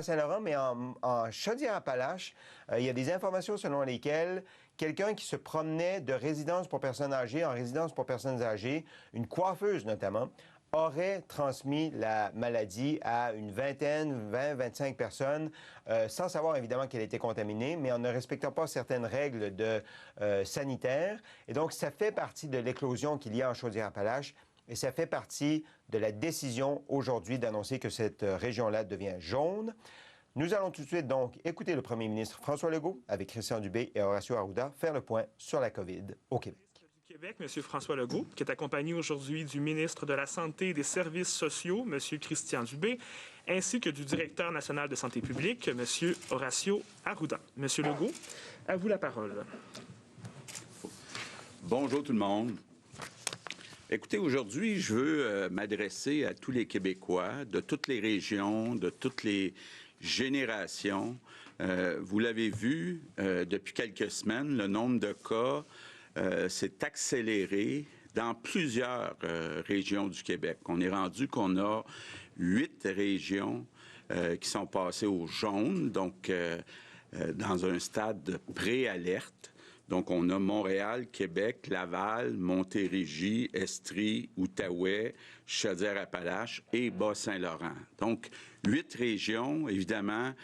Saint-Laurent, mais en Chaudière-Appalaches, il y a des informations selon lesquelles quelqu'un qui se promenait de résidence pour personnes âgées en résidence pour personnes âgées, une coiffeuse notamment, aurait transmis la maladie à une vingtaine, 20-25 personnes, sans savoir évidemment qu'elle était contaminée, mais en ne respectant pas certaines règles sanitaires. Et donc, ça fait partie de l'éclosion qu'il y a en Chaudière-Appalaches. Et ça fait partie de la décision aujourd'hui d'annoncer que cette région-là devient jaune. Nous allons tout de suite donc écouter le premier ministre François Legault avec Christian Dubé et Horacio Arruda faire le point sur la COVID au Québec. Du Québec, M. François Legault, qui est accompagné aujourd'hui du ministre de la Santé et des Services sociaux, M. Christian Dubé, ainsi que du directeur national de santé publique, M. Horacio Arruda. M. Legault, à vous la parole. Bonjour tout le monde. Écoutez, aujourd'hui, je veux m'adresser à tous les Québécois de toutes les régions, de toutes les générations. Vous l'avez vu, depuis quelques semaines, le nombre de cas s'est accéléré dans plusieurs régions du Québec. On est rendu qu'on a 8 régions qui sont passées au jaune, donc dans un stade de pré-alerte. Donc, on a Montréal, Québec, Laval, Montérégie, Estrie, Outaouais, Chaudière-Appalaches et Bas-Saint-Laurent. Donc, 8 régions, évidemment,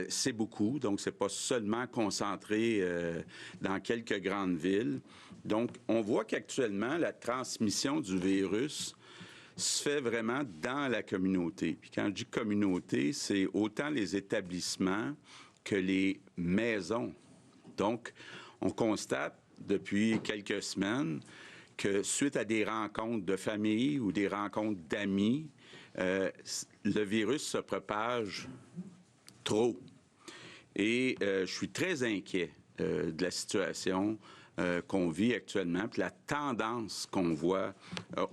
c'est beaucoup. Donc, c'est pas seulement concentré dans quelques grandes villes. Donc, on voit qu'actuellement, la transmission du virus se fait vraiment dans la communauté. Puis quand je dis communauté, c'est autant les établissements que les maisons. Donc, on constate depuis quelques semaines que suite à des rencontres de famille ou des rencontres d'amis, le virus se propage trop. Et je suis très inquiet de la situation qu'on vit actuellement, puis la tendance qu'on voit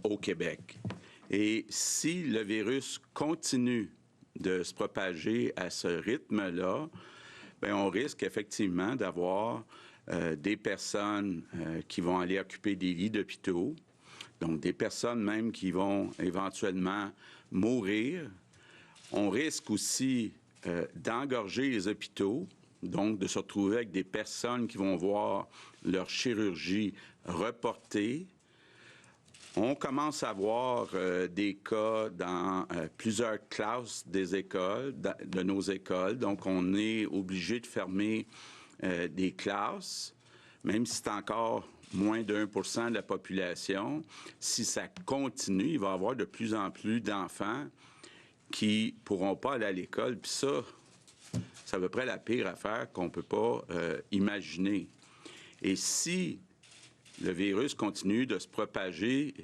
au Québec. Et si le virus continue de se propager à ce rythme-là, bien, on risque effectivement d'avoir des personnes qui vont aller occuper des lits d'hôpitaux, donc des personnes même qui vont éventuellement mourir. On risque aussi d'engorger les hôpitaux, donc de se retrouver avec des personnes qui vont voir leur chirurgie reportée. On commence à voir des cas dans plusieurs classes des écoles, de nos écoles. Donc, on est obligé de fermer des classes, même si c'est encore moins de 1% de la population. Si ça continue, il va y avoir de plus en plus d'enfants qui ne pourront pas aller à l'école. Puis ça, c'est à peu près la pire affaire qu'on ne peut pas imaginer. Et si le virus continue de se propager,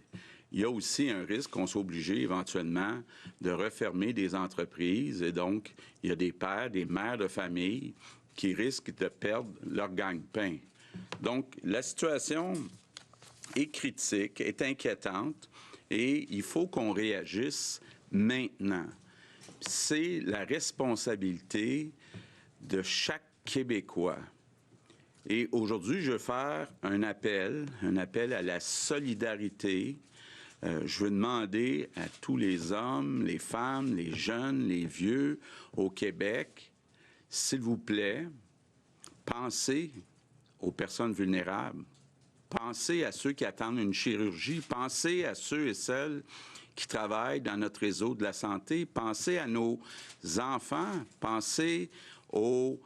il y a aussi un risque qu'on soit obligé éventuellement de refermer des entreprises. Et donc, il y a des pères, des mères de famille qui risquent de perdre leur gagne-pain. Donc, la situation est critique, est inquiétante, et il faut qu'on réagisse maintenant. C'est la responsabilité de chaque Québécois. Et aujourd'hui, je veux faire un appel à la solidarité. Je veux demander à tous les hommes, les femmes, les jeunes, les vieux au Québec, s'il vous plaît, pensez aux personnes vulnérables. Pensez à ceux qui attendent une chirurgie. Pensez à ceux et celles qui travaillent dans notre réseau de la santé. Pensez à nos enfants. Pensez aux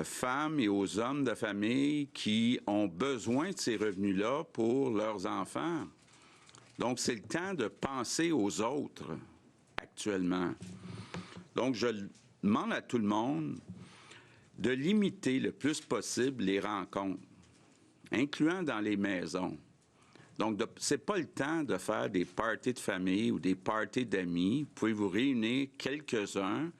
femmes et aux hommes de famille qui ont besoin de ces revenus-là pour leurs enfants. Donc, c'est le temps de penser aux autres actuellement. Donc, je demande à tout le monde de limiter le plus possible les rencontres, incluant dans les maisons. Donc, c'est pas le temps de faire des parties de famille ou des parties d'amis. Vous pouvez vous réunir quelques-uns,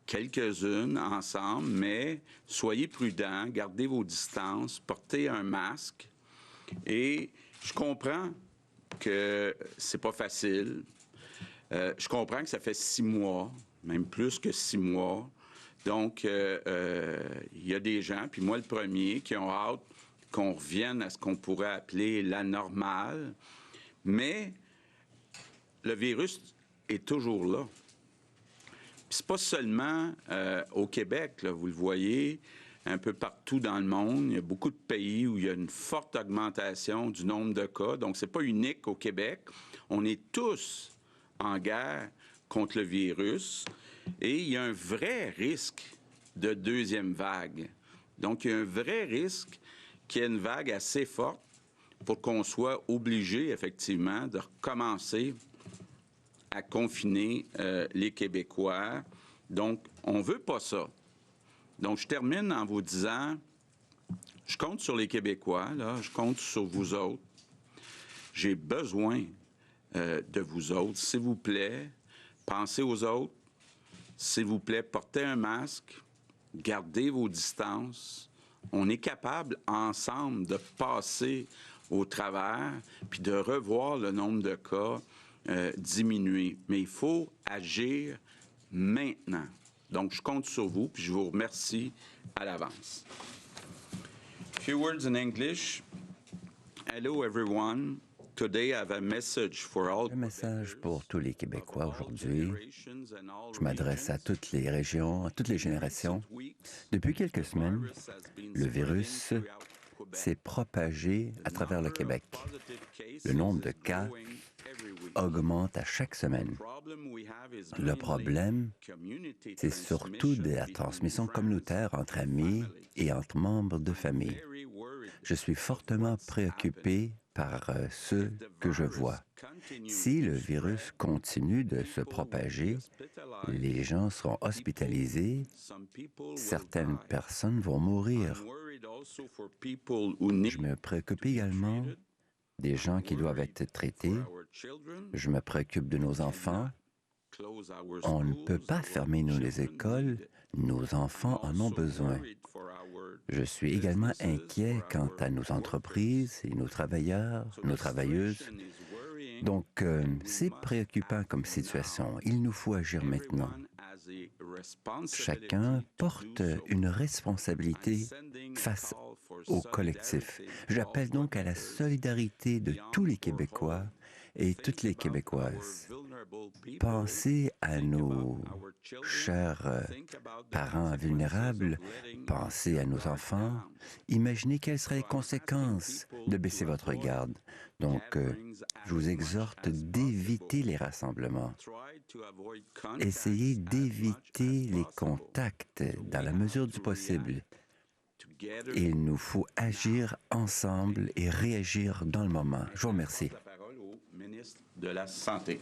quelques-unes ensemble, mais soyez prudents, gardez vos distances, portez un masque. Et je comprends que c'est pas facile. Je comprends que ça fait 6 mois, même plus que 6 mois. Donc, il y a des gens, puis moi le premier, qui ont hâte qu'on revienne à ce qu'on pourrait appeler la normale. Mais le virus est toujours là. c'est pas seulement au Québec, là, vous le voyez, un peu partout dans le monde. Il y a beaucoup de pays où il y a une forte augmentation du nombre de cas. Donc, c'est pas unique au Québec. On est tous en guerre contre le virus et il y a un vrai risque de deuxième vague. Donc, il y a un vrai risque qu'il y ait une vague assez forte pour qu'on soit obligé, effectivement, de recommencer à confiner les Québécois. Donc, on ne veut pas ça. Donc, je termine en vous disant, je compte sur les Québécois, là, je compte sur vous autres. J'ai besoin de vous autres. S'il vous plaît, pensez aux autres. S'il vous plaît, portez un masque, gardez vos distances. On est capable, ensemble, de passer au travers puis de revoir le nombre de cas diminuer. Mais il faut agir maintenant. Donc, je compte sur vous, puis je vous remercie à l'avance. Few words in English. Hello, everyone. Today, I have a message for all Un message pour tous les Québécois aujourd'hui. Je m'adresse à toutes les régions, à toutes les générations. Depuis quelques semaines, le virus s'est propagé à travers le Québec. Le nombre de cas augmente à chaque semaine. Le problème, c'est surtout de la transmission communautaire entre amis et entre membres de famille. Je suis fortement préoccupé par ce que je vois. Si le virus continue de se propager, les gens seront hospitalisés, certaines personnes vont mourir. Je me préoccupe également des gens qui doivent être traités. Je me préoccupe de nos enfants. On ne peut pas fermer nos écoles. Nos enfants en ont besoin. Je suis également inquiet quant à nos entreprises et nos travailleurs, nos travailleuses. Donc, c'est préoccupant comme situation. Il nous faut agir maintenant. Chacun porte une responsabilité face au collectif. J'appelle donc à la solidarité de tous les Québécois et toutes les Québécoises. Pensez à nos chers parents vulnérables, pensez à nos enfants. Imaginez quelles seraient les conséquences de baisser votre garde. Donc, je vous exhorte d'éviter les rassemblements. Essayez d'éviter les contacts dans la mesure du possible. Il nous faut agir ensemble et réagir dans le moment. Je vous remercie. La parole au ministre de la Santé.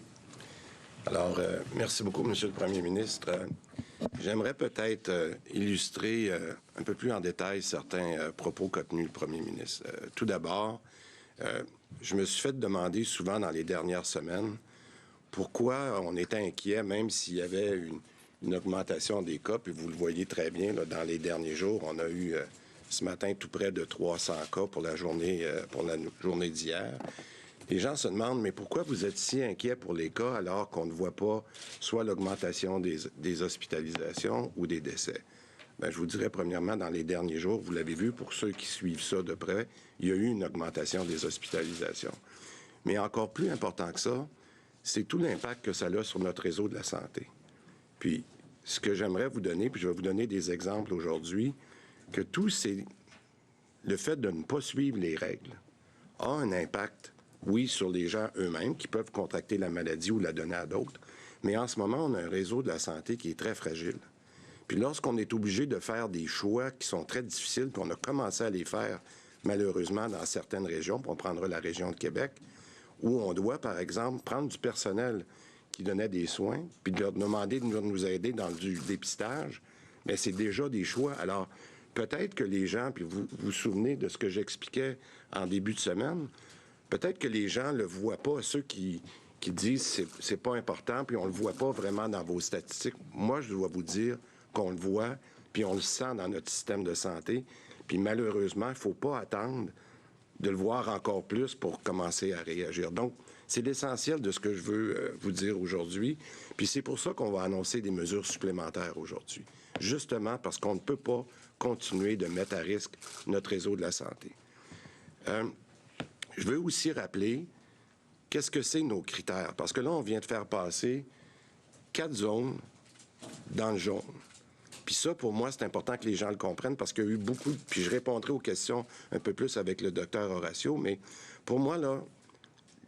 Alors, merci beaucoup, Monsieur le Premier ministre. J'aimerais peut-être illustrer un peu plus en détail certains propos qu'a tenus le Premier ministre. Tout d'abord, je me suis fait demander souvent dans les dernières semaines pourquoi on était inquiet, même s'il y avait une augmentation des cas, puis vous le voyez très bien, là, dans les derniers jours, on a eu ce matin tout près de 300 cas pour la journée d'hier. Les gens se demandent, mais pourquoi vous êtes si inquiets pour les cas alors qu'on ne voit pas soit l'augmentation des hospitalisations ou des décès? Bien, je vous dirais, premièrement, dans les derniers jours, vous l'avez vu, pour ceux qui suivent ça de près, il y a eu une augmentation des hospitalisations. Mais encore plus important que ça, c'est tout l'impact que ça a sur notre réseau de la santé. Puis, ce que j'aimerais vous donner, puis je vais vous donner des exemples aujourd'hui, que le fait de ne pas suivre les règles a un impact, oui, sur les gens eux-mêmes qui peuvent contracter la maladie ou la donner à d'autres, mais en ce moment, on a un réseau de la santé qui est très fragile. Puis lorsqu'on est obligé de faire des choix qui sont très difficiles, puis on a commencé à les faire malheureusement dans certaines régions, puis on prendra la région de Québec, où on doit, par exemple, prendre du personnel qui donnait des soins, puis de leur demander de nous aider dans du dépistage, mais c'est déjà des choix. Alors, peut-être que les gens, puis vous vous souvenez de ce que j'expliquais en début de semaine, peut-être que les gens ne le voient pas, ceux qui disent c'est pas important, puis on le voit pas vraiment dans vos statistiques. Moi, je dois vous dire qu'on le voit, puis on le sent dans notre système de santé. Puis malheureusement, il ne faut pas attendre de le voir encore plus pour commencer à réagir. Donc, c'est l'essentiel de ce que je veux vous dire aujourd'hui. Puis c'est pour ça qu'on va annoncer des mesures supplémentaires aujourd'hui. Justement parce qu'on ne peut pas continuer de mettre à risque notre réseau de la santé. Je veux aussi rappeler qu'est-ce que c'est nos critères. Parce que là, on vient de faire passer 4 zones dans le jaune. Puis ça, pour moi, c'est important que les gens le comprennent parce qu'il y a eu beaucoup... Puis je répondrai aux questions un peu plus avec le docteur Horacio, mais pour moi, là,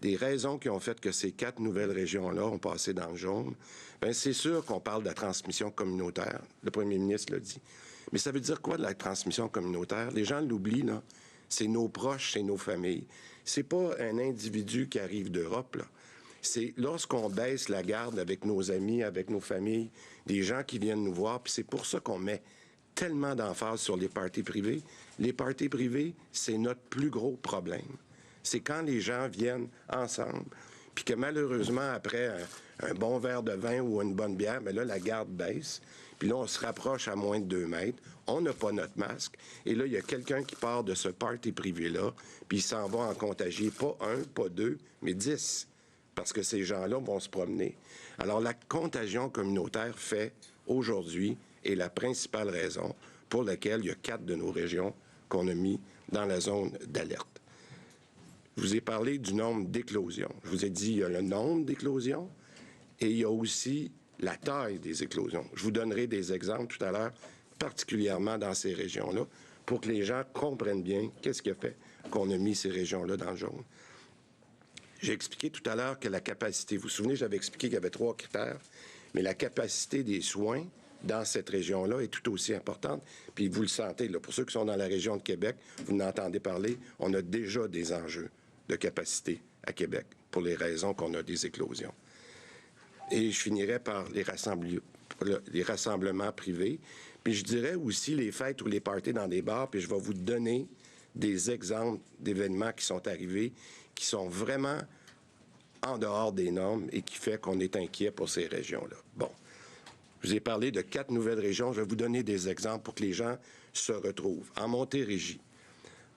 des raisons qui ont fait que ces 4 nouvelles régions-là ont passé dans le jaune, bien, c'est sûr qu'on parle de la transmission communautaire. Le premier ministre l'a dit. Mais ça veut dire quoi de la transmission communautaire? Les gens l'oublient, là. C'est nos proches, c'est nos familles. C'est pas un individu qui arrive d'Europe, là. C'est lorsqu'on baisse la garde avec nos amis, avec nos familles, des gens qui viennent nous voir, puis c'est pour ça qu'on met tellement d'emphase sur les parties privées. Les parties privées, c'est notre plus gros problème. C'est quand les gens viennent ensemble, puis que malheureusement, après un bon verre de vin ou une bonne bière, bien là, la garde baisse, puis là, on se rapproche à moins de 2 mètres, on n'a pas notre masque, et là, il y a quelqu'un qui part de ce party privé-là, puis il s'en va en contagier, pas 1, pas 2, mais 10. Parce que ces gens-là vont se promener. Alors, la contagion communautaire fait, aujourd'hui, est la principale raison pour laquelle il y a 4 de nos régions qu'on a mis dans la zone d'alerte. Je vous ai parlé du nombre d'éclosions. Je vous ai dit, il y a le nombre d'éclosions et il y a aussi la taille des éclosions. Je vous donnerai des exemples tout à l'heure, particulièrement dans ces régions-là, pour que les gens comprennent bien qu'est-ce qui a fait qu'on a mis ces régions-là dans le jaune. J'ai expliqué tout à l'heure que la capacité, vous vous souvenez, j'avais expliqué qu'il y avait 3 critères, mais la capacité des soins dans cette région-là est tout aussi importante. Puis vous le sentez, là, pour ceux qui sont dans la région de Québec, vous n'entendez parler, on a déjà des enjeux de capacité à Québec pour les raisons qu'on a des éclosions. Et je finirai par les rassemblements privés. Puis je dirais aussi les fêtes ou les parties dans des bars, puis je vais vous donner des exemples d'événements qui sont arrivés, qui sont vraiment en dehors des normes et qui fait qu'on est inquiet pour ces régions-là. Bon, je vous ai parlé de 4 nouvelles régions. Je vais vous donner des exemples pour que les gens se retrouvent. En Montérégie.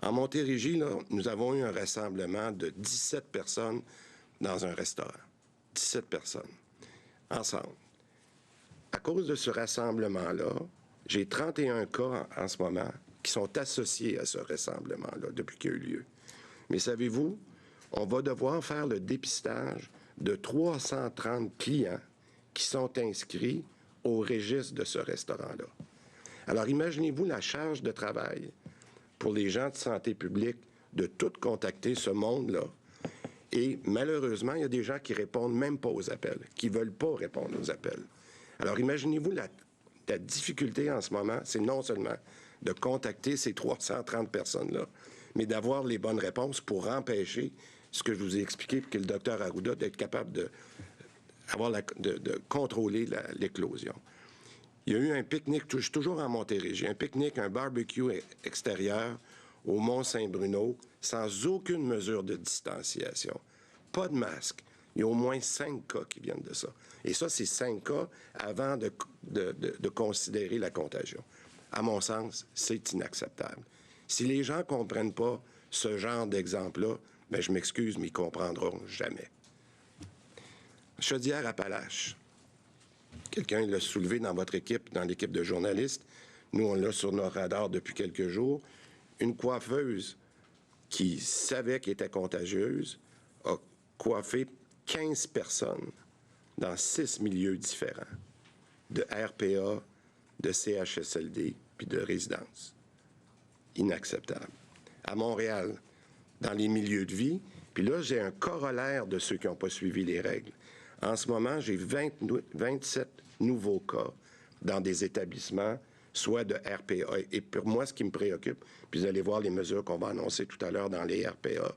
En Montérégie, là, nous avons eu un rassemblement de 17 personnes dans un restaurant. 17 personnes, ensemble. À cause de ce rassemblement-là, j'ai 31 cas en ce moment qui sont associés à ce rassemblement-là depuis qu'il a eu lieu. Mais savez-vous, on va devoir faire le dépistage de 330 clients qui sont inscrits au registre de ce restaurant-là. Alors, imaginez-vous la charge de travail pour les gens de santé publique de tout contacter ce monde-là. Et malheureusement, il y a des gens qui répondent même pas aux appels, qui veulent pas répondre aux appels. Alors, imaginez-vous la difficulté en ce moment, c'est non seulement de contacter ces 330 personnes-là, mais d'avoir les bonnes réponses pour empêcher ce que je vous ai expliqué, que le docteur Arruda, d'être capable de contrôler l'éclosion. Il y a eu un pique-nique, je suis toujours en Montérégie, un pique-nique, un barbecue extérieur au Mont-Saint-Bruno, sans aucune mesure de distanciation. Pas de masque. Il y a au moins 5 cas qui viennent de ça. Et ça, c'est 5 cas avant de considérer la contagion. À mon sens, c'est inacceptable. Si les gens ne comprennent pas ce genre d'exemple-là, bien, je m'excuse, mais ils ne comprendront jamais. Chaudière-Appalaches. Quelqu'un l'a soulevé dans votre équipe, dans l'équipe de journalistes. Nous, on l'a sur nos radars depuis quelques jours. Une coiffeuse qui savait qu'elle était contagieuse a coiffé 15 personnes dans 6 milieux différents, de RPA, de CHSLD, puis de résidence. Inacceptable. À Montréal, dans les milieux de vie, puis là, j'ai un corollaire de ceux qui n'ont pas suivi les règles. En ce moment, j'ai 27 nouveaux cas dans des établissements, soit de RPA. Et pour moi, ce qui me préoccupe, puis vous allez voir les mesures qu'on va annoncer tout à l'heure dans les RPA,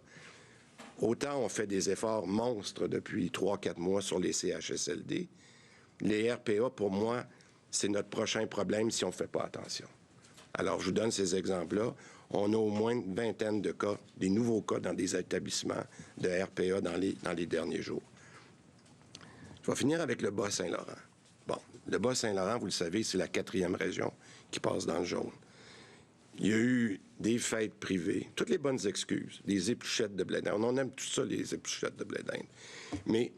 autant on fait des efforts monstres depuis 3-4 mois sur les CHSLD, les RPA, pour moi, c'est notre prochain problème si on ne fait pas attention. Alors, je vous donne ces exemples-là. On a au moins une vingtaine de cas, des nouveaux cas dans des établissements de RPA dans les derniers jours. Je vais finir avec le Bas-Saint-Laurent. Bon, le Bas-Saint-Laurent, vous le savez, c'est la 4e région qui passe dans le jaune. Il y a eu des fêtes privées, toutes les bonnes excuses, des épluchettes de blé d'Inde. On en aime tout ça, les épluchettes de blé d'Inde. Mais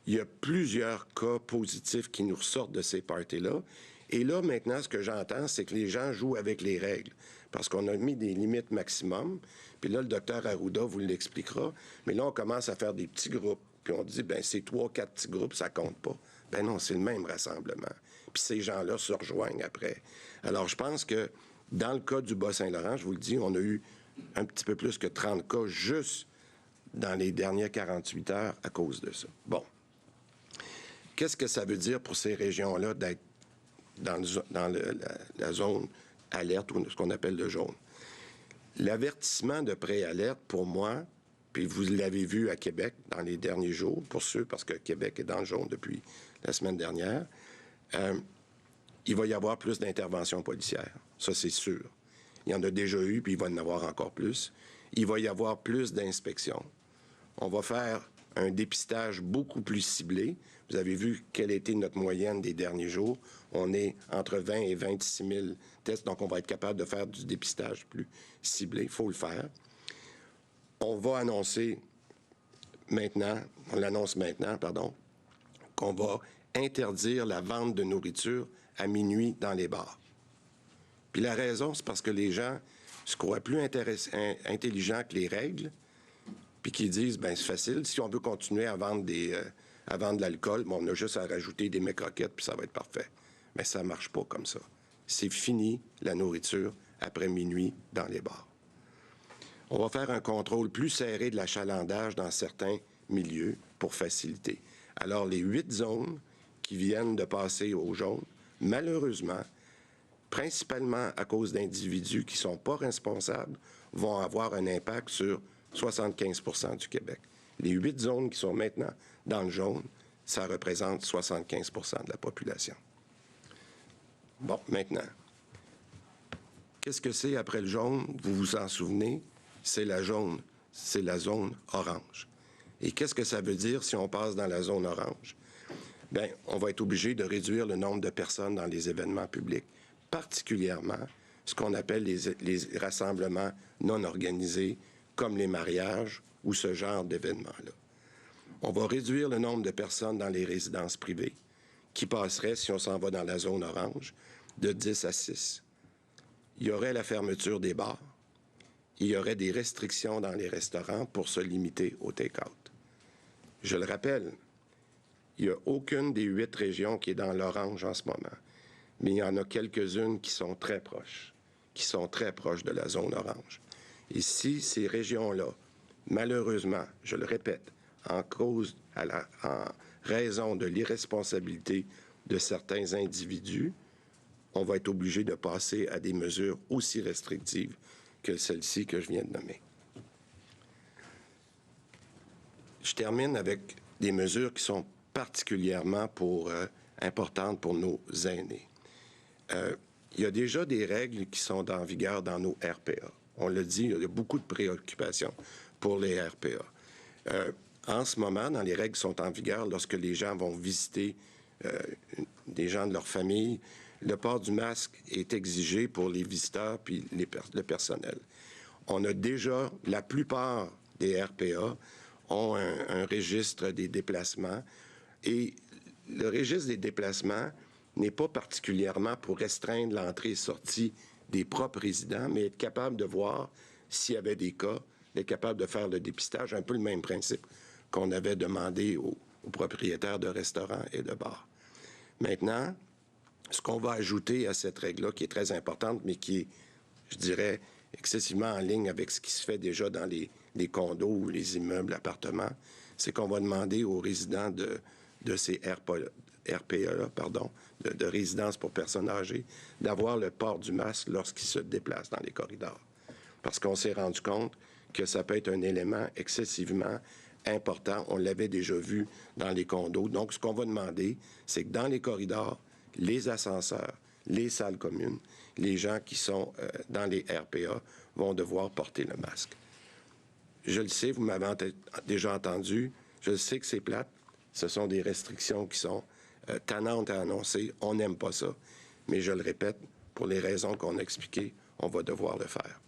il y a plusieurs cas positifs qui nous ressortent de ces parties-là. Et là, maintenant, ce que j'entends, c'est que les gens jouent avec les règles. Parce qu'on a mis des limites maximum. Puis là, le docteur Arruda vous l'expliquera. Mais là, on commence à faire des petits groupes. Puis on dit, bien, c'est 3-4 petits groupes, ça compte pas. Ben non, c'est le même rassemblement. puis ces gens-là se rejoignent après. Alors, je pense que dans le cas du Bas-Saint-Laurent, je vous le dis, on a eu un petit peu plus que 30 cas juste dans les dernières 48 heures à cause de ça. Bon. Qu'est-ce que ça veut dire pour ces régions-là d'être dans la zone alerte ou ce qu'on appelle le jaune? L'avertissement de préalerte, pour moi, puis vous l'avez vu à Québec dans les derniers jours, pour ceux, parce que Québec est dans le jaune depuis la semaine dernière, il va y avoir plus d'interventions policières. Ça, c'est sûr. Il y en a déjà eu, puis il va y en avoir encore plus. Il va y avoir plus d'inspections. On va faire un dépistage beaucoup plus ciblé. Vous avez vu quelle était notre moyenne des derniers jours. On est entre 20 et 26 000 tests, donc on va être capable de faire du dépistage plus ciblé. Il faut le faire. On va annoncer maintenant, qu'on va interdire la vente de nourriture à minuit dans les bars. Puis la raison, c'est parce que les gens se croient plus intelligents que les règles, puis qui disent, ben c'est facile, si on veut continuer à vendre de l'alcool, bon, on a juste à rajouter des mécroquettes, puis ça va être parfait. Mais ça marche pas comme ça. C'est fini, la nourriture, après minuit, dans les bars. On va faire un contrôle plus serré de l'achalandage dans certains milieux pour faciliter. Alors, les 8 zones qui viennent de passer au jaune, malheureusement, principalement à cause d'individus qui ne sont pas responsables, vont avoir un impact sur 75% du Québec. Les 8 zones qui sont maintenant dans le jaune, ça représente 75% de la population. Bon, maintenant, qu'est-ce que c'est après le jaune? Vous vous en souvenez? C'est la zone orange. Et qu'est-ce que ça veut dire si on passe dans la zone orange? Bien, on va être obligé de réduire le nombre de personnes dans les événements publics, particulièrement ce qu'on appelle les rassemblements non organisés, comme les mariages ou ce genre d'événements-là. On va réduire le nombre de personnes dans les résidences privées, qui passerait, si on s'en va dans la zone orange, de 10 à 6. Il y aurait la fermeture des bars. Il y aurait des restrictions dans les restaurants pour se limiter au take-out. Je le rappelle, il n'y a aucune des 8 régions qui est dans l'orange en ce moment, mais il y en a quelques-unes qui sont très proches de la zone orange. Et si ces régions-là, malheureusement, je le répète, en raison de l'irresponsabilité de certains individus, on va être obligé de passer à des mesures aussi restrictives que celle-ci que je viens de nommer. Je termine avec des mesures qui sont particulièrement importantes pour nos aînés. Il y a déjà des règles qui sont en vigueur dans nos RPA. On l'a dit, il y a beaucoup de préoccupations pour les RPA. En ce moment, dans les règles qui sont en vigueur, lorsque les gens vont visiter des gens de leur famille, le port du masque est exigé pour les visiteurs puis le personnel. On a déjà, la plupart des RPA ont un registre des déplacements et le registre des déplacements n'est pas particulièrement pour restreindre l'entrée et sortie des propres résidents, mais être capable de voir s'il y avait des cas, d'être capable de faire le dépistage, un peu le même principe qu'on avait demandé aux propriétaires de restaurants et de bars. Maintenant, ce qu'on va ajouter à cette règle-là, qui est très importante, mais qui est, je dirais, excessivement en ligne avec ce qui se fait déjà dans les condos ou les immeubles, appartements, c'est qu'on va demander aux résidents de ces RPA-là, de résidences pour personnes âgées, d'avoir le port du masque lorsqu'ils se déplacent dans les corridors. Parce qu'on s'est rendu compte que ça peut être un élément excessivement important. On l'avait déjà vu dans les condos. Donc, ce qu'on va demander, c'est que dans les corridors, les ascenseurs, les salles communes, les gens qui sont dans les RPA vont devoir porter le masque. Je le sais, vous m'avez déjà entendu, je le sais que c'est plate. Ce sont des restrictions qui sont tannantes à annoncer. On n'aime pas ça. Mais je le répète, pour les raisons qu'on a expliquées, on va devoir le faire.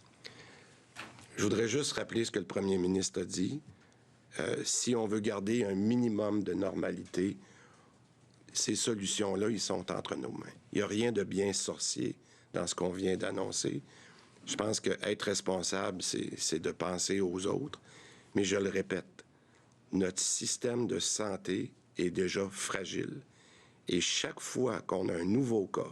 Je voudrais juste rappeler ce que le premier ministre a dit. Si on veut garder un minimum de normalité, ces solutions-là, ils sont entre nos mains. Il n'y a rien de bien sorcier dans ce qu'on vient d'annoncer. Je pense qu'être responsable, c'est de penser aux autres. Mais je le répète, notre système de santé est déjà fragile. Et chaque fois qu'on a un nouveau cas,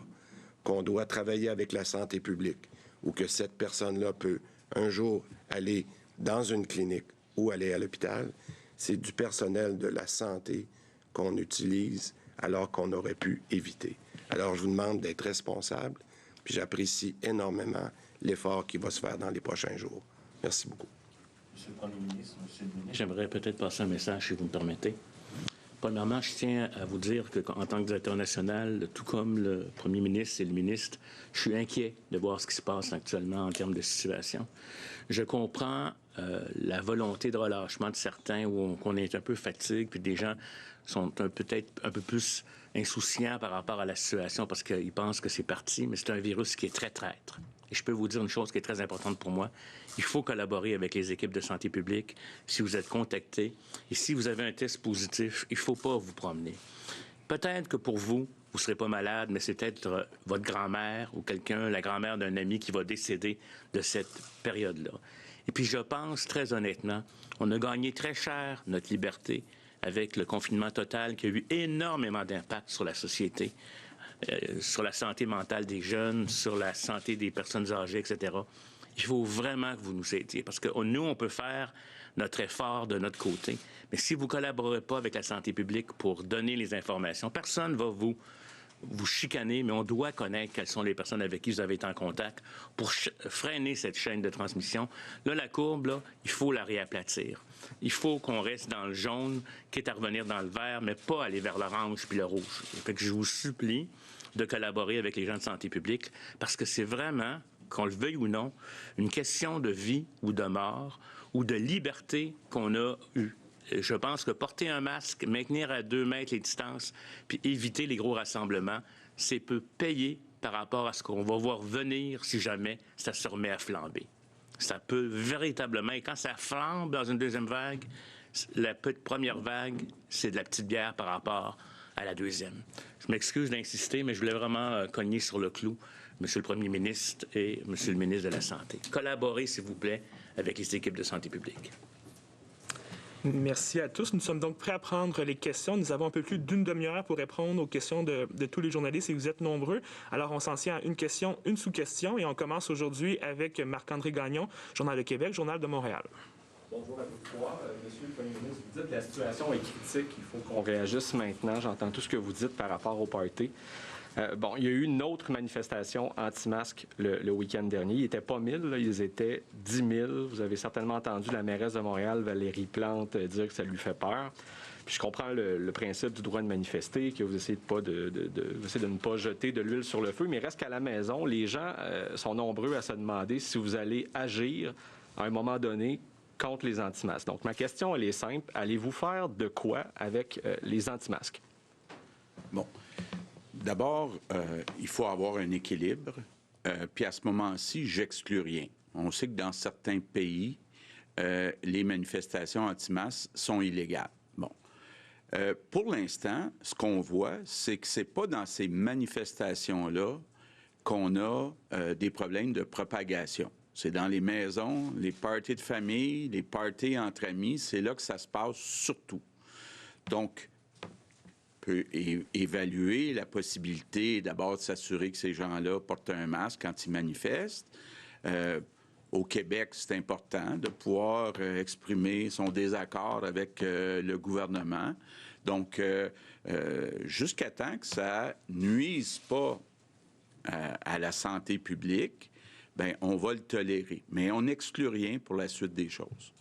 qu'on doit travailler avec la santé publique, ou que cette personne-là peut un jour aller dans une clinique ou aller à l'hôpital, c'est du personnel de la santé qu'on utilise alors qu'on aurait pu éviter. Alors, je vous demande d'être responsable, puis j'apprécie énormément l'effort qui va se faire dans les prochains jours. Merci beaucoup. Monsieur le Premier ministre, Monsieur le ministre, j'aimerais peut-être passer un message, si vous me permettez. Premièrement, je tiens à vous dire qu'en tant que directeur national, tout comme le Premier ministre et le ministre, je suis inquiet de voir ce qui se passe actuellement en termes de situation. Je comprends la volonté de relâchement de certains, où qu'on est un peu fatigué, puis des gens sont peut-être un peu plus insouciants par rapport à la situation parce qu'ils pensent que c'est parti, mais c'est un virus qui est très traître. Et je peux vous dire une chose qui est très importante pour moi. Il faut collaborer avec les équipes de santé publique si vous êtes contacté. Et si vous avez un test positif, il ne faut pas vous promener. Peut-être que pour vous, vous ne serez pas malade, mais c'est peut-être votre grand-mère ou quelqu'un, la grand-mère d'un ami qui va décéder de cette période-là. Et puis je pense, très honnêtement, on a gagné très cher notre liberté avec le confinement total qui a eu énormément d'impact sur la société. Sur la santé mentale des jeunes, sur la santé des personnes âgées, etc. Il faut vraiment que vous nous aidiez parce que nous, on peut faire notre effort de notre côté. Mais si vous ne collaborez pas avec la santé publique pour donner les informations, personne ne va vous chicaner, mais on doit connaître quelles sont les personnes avec qui vous avez été en contact pour freiner cette chaîne de transmission. Là, la courbe, là, il faut la réaplatir. Il faut qu'on reste dans le jaune, quitte à revenir dans le vert, mais pas aller vers l'orange puis le rouge. Fait que je vous supplie de collaborer avec les gens de santé publique parce que c'est vraiment, qu'on le veuille ou non, une question de vie ou de mort ou de liberté qu'on a eue. Je pense que porter un masque, maintenir à 2 mètres les distances, puis éviter les gros rassemblements, c'est peu payé par rapport à ce qu'on va voir venir si jamais ça se remet à flamber. Ça peut véritablement, et quand ça flambe dans une deuxième vague, la première vague, c'est de la petite bière par rapport à la deuxième. Je m'excuse d'insister, mais je voulais vraiment cogner sur le clou, Monsieur le Premier ministre et Monsieur le ministre de la Santé. Collaborez, s'il vous plaît, avec les équipes de santé publique. Merci à tous. Nous sommes donc prêts à prendre les questions. Nous avons un peu plus d'une demi-heure pour répondre aux questions de tous les journalistes et vous êtes nombreux. Alors, on s'en tient à une question, une sous-question et on commence aujourd'hui avec Marc-André Gagnon, Journal de Québec, Journal de Montréal. Bonjour à vous trois. Monsieur le Premier ministre, vous dites que la situation est critique, il faut qu'on réagisse maintenant. J'entends tout ce que vous dites par rapport au party. Il y a eu une autre manifestation anti-masque le week-end dernier. Ils n'étaient pas 1000, là, ils étaient 10 000. Vous avez certainement entendu la mairesse de Montréal, Valérie Plante, dire que ça lui fait peur. Puis je comprends le principe du droit de manifester, que vous essayez de ne pas jeter de l'huile sur le feu, mais reste qu'à la maison, les gens sont nombreux à se demander si vous allez agir à un moment donné contre les anti-masques. Donc, ma question, elle est simple. Allez-vous faire de quoi avec les anti-masques? Bon. D'abord, il faut avoir un équilibre. Puis à ce moment-ci, j'exclus rien. On sait que dans certains pays, les manifestations anti-masques sont illégales. Bon. Pour l'instant, ce qu'on voit, c'est que c'est pas dans ces manifestations-là qu'on a des problèmes de propagation. C'est dans les maisons, les parties de famille, les parties entre amis, c'est là que ça se passe surtout. Donc, peut évaluer la possibilité d'abord de s'assurer que ces gens-là portent un masque quand ils manifestent. Au Québec, c'est important de pouvoir exprimer son désaccord avec le gouvernement. Donc, jusqu'à temps que ça nuise pas à la santé publique, bien, on va le tolérer. Mais on n'exclut rien pour la suite des choses.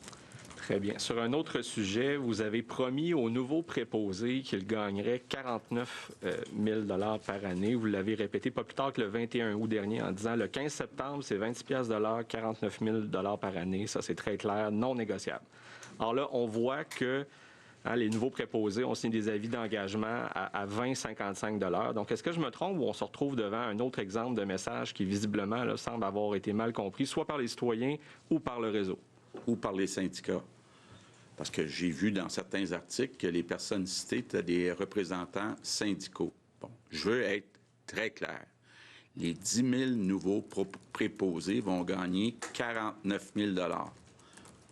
Très bien. Sur un autre sujet, vous avez promis aux nouveaux préposés qu'ils gagneraient 49 000 $ par année. Vous l'avez répété pas plus tard que le 21 août dernier en disant le 15 septembre, c'est 26 $, 49 000 $ par année. Ça, c'est très clair, non négociable. Alors là, on voit que les nouveaux préposés ont signé des avis d'engagement à 20,55 $. Donc, est-ce que je me trompe ou on se retrouve devant un autre exemple de message qui, visiblement, là, semble avoir été mal compris, soit par les citoyens ou par le réseau? Ou par les syndicats. Parce que j'ai vu dans certains articles que les personnes citées étaient des représentants syndicaux. Bon, je veux être très clair. Les 10 000 nouveaux préposés vont gagner 49 000 $.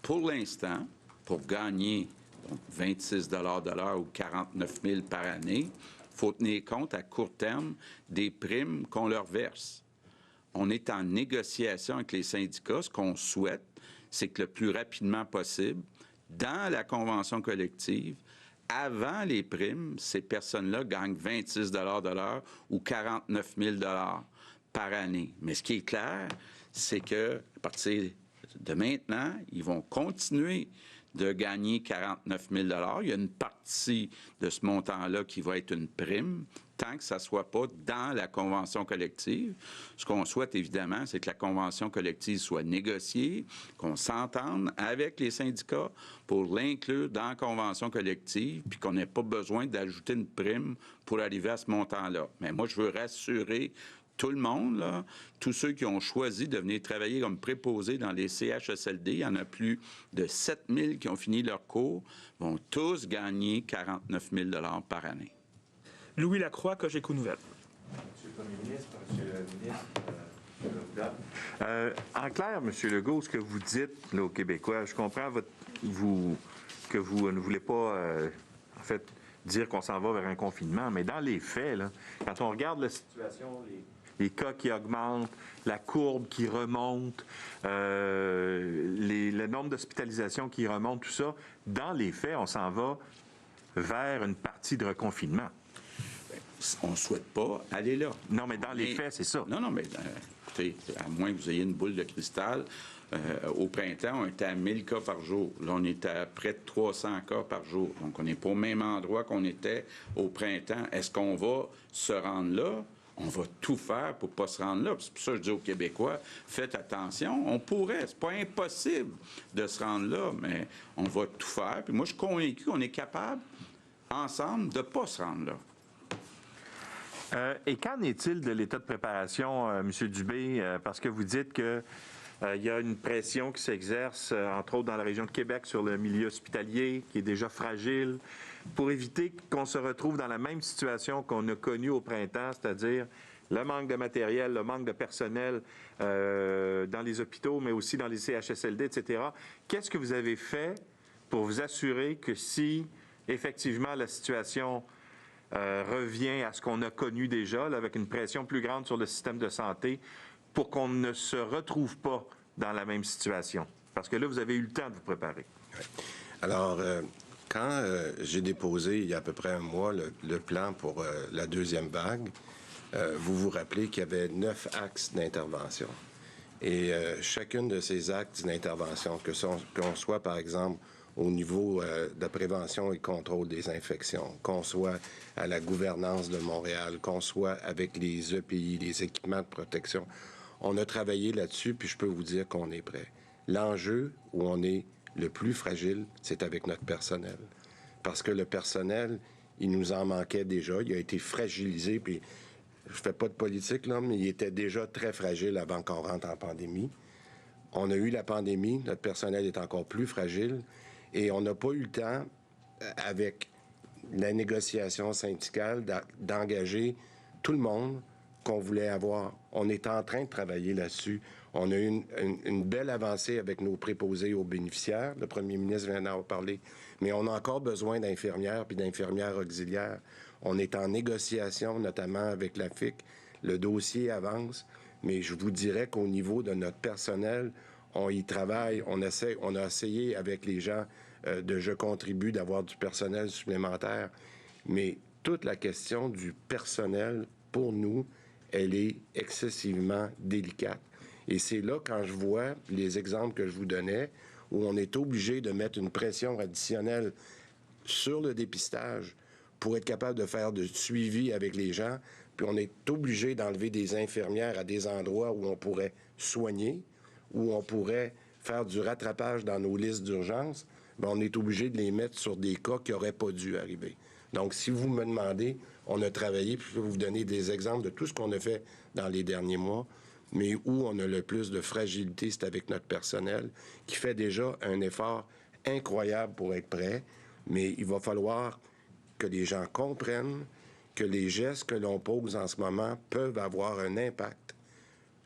Pour l'instant, pour gagner donc 26 $ de l'heure ou 49 000 par année, il faut tenir compte à court terme des primes qu'on leur verse. On est en négociation avec les syndicats. Ce qu'on souhaite, c'est que le plus rapidement possible, dans la convention collective, avant les primes, ces personnes-là gagnent 26 de l'heure ou 49 000 par année. Mais ce qui est clair, c'est qu'à partir de maintenant, ils vont continuer de gagner 49 000 $. Il y a une partie de ce montant-là qui va être une prime, tant que ça ne soit pas dans la convention collective. Ce qu'on souhaite, évidemment, c'est que la convention collective soit négociée, qu'on s'entende avec les syndicats pour l'inclure dans la convention collective, puis qu'on n'ait pas besoin d'ajouter une prime pour arriver à ce montant-là. Mais moi, je veux rassurer tout le monde, là, tous ceux qui ont choisi de venir travailler comme préposés dans les CHSLD, il y en a plus de 7 000 qui ont fini leur cours, vont tous gagner 49 000 $ par année. Louis Lacroix, Cogeco Nouvelles. Monsieur le Premier ministre, Monsieur le ministre, en clair, M. Legault, ce que vous dites là, aux Québécois, je comprends que vous ne voulez pas, en fait, dire qu'on s'en va vers un confinement, mais dans les faits, là, quand on regarde la situation, les cas qui augmentent, la courbe qui remonte, le nombre d'hospitalisations qui remonte, tout ça, dans les faits, on s'en va vers une partie de reconfinement. On ne souhaite pas aller là. Non, mais dans les faits, c'est ça. Non, mais écoutez, à moins que vous ayez une boule de cristal, au printemps, on était à 1000 cas par jour. Là, on est à près de 300 cas par jour. Donc, on n'est pas au même endroit qu'on était au printemps. Est-ce qu'on va se rendre là? On va tout faire pour ne pas se rendre là. C'est pour ça que je dis aux Québécois, faites attention. On pourrait. C'est pas impossible de se rendre là, mais on va tout faire. Puis moi, je suis convaincu qu'on est capable, ensemble, de ne pas se rendre là. Et qu'en est-il de l'état de préparation, M. Dubé? Parce que vous dites que il y a une pression qui s'exerce, entre autres dans la région de Québec, sur le milieu hospitalier, qui est déjà fragile, pour éviter qu'on se retrouve dans la même situation qu'on a connue au printemps, c'est-à-dire le manque de matériel, le manque de personnel dans les hôpitaux, mais aussi dans les CHSLD, etc. Qu'est-ce que vous avez fait pour vous assurer que si, effectivement, la situation revient à ce qu'on a connu déjà, là, avec une pression plus grande sur le système de santé, pour qu'on ne se retrouve pas dans la même situation? Parce que là, vous avez eu le temps de vous préparer. Oui. Alors, quand j'ai déposé, il y a à peu près un mois, le plan pour la deuxième vague, vous vous rappelez qu'il y avait 9 axes d'intervention. Et chacune de ces axes d'intervention, qu'on soit, par exemple, au niveau de la prévention et contrôle des infections, qu'on soit à la gouvernance de Montréal, qu'on soit avec les EPI, les équipements de protection, on a travaillé là-dessus, puis je peux vous dire qu'on est prêt. L'enjeu où on est le plus fragile, c'est avec notre personnel. Parce que le personnel, il nous en manquait déjà, il a été fragilisé, puis je fais pas de politique, là, mais il était déjà très fragile avant qu'on rentre en pandémie. On a eu la pandémie, notre personnel est encore plus fragile, et on n'a pas eu le temps, avec la négociation syndicale, d'engager tout le monde qu'on voulait avoir. On est en train de travailler là-dessus. On a eu une belle avancée avec nos préposés aux bénéficiaires. Le premier ministre vient d'en parler. Mais on a encore besoin d'infirmières puis d'infirmières auxiliaires. On est en négociation, notamment avec la FIC. Le dossier avance. Mais je vous dirais qu'au niveau de notre personnel, on y travaille. On a essayé avec les gens de Je contribue d'avoir du personnel supplémentaire. Mais toute la question du personnel, pour nous, elle est excessivement délicate. Et c'est là, quand je vois les exemples que je vous donnais, où on est obligé de mettre une pression additionnelle sur le dépistage pour être capable de faire du suivi avec les gens, puis on est obligé d'enlever des infirmières à des endroits où on pourrait soigner, où on pourrait faire du rattrapage dans nos listes d'urgence, bien, on est obligé de les mettre sur des cas qui n'auraient pas dû arriver. Donc, si vous me demandez, on a travaillé, puis je peux vous donner des exemples de tout ce qu'on a fait dans les derniers mois, mais où on a le plus de fragilité, c'est avec notre personnel, qui fait déjà un effort incroyable pour être prêt, mais il va falloir que les gens comprennent que les gestes que l'on pose en ce moment peuvent avoir un impact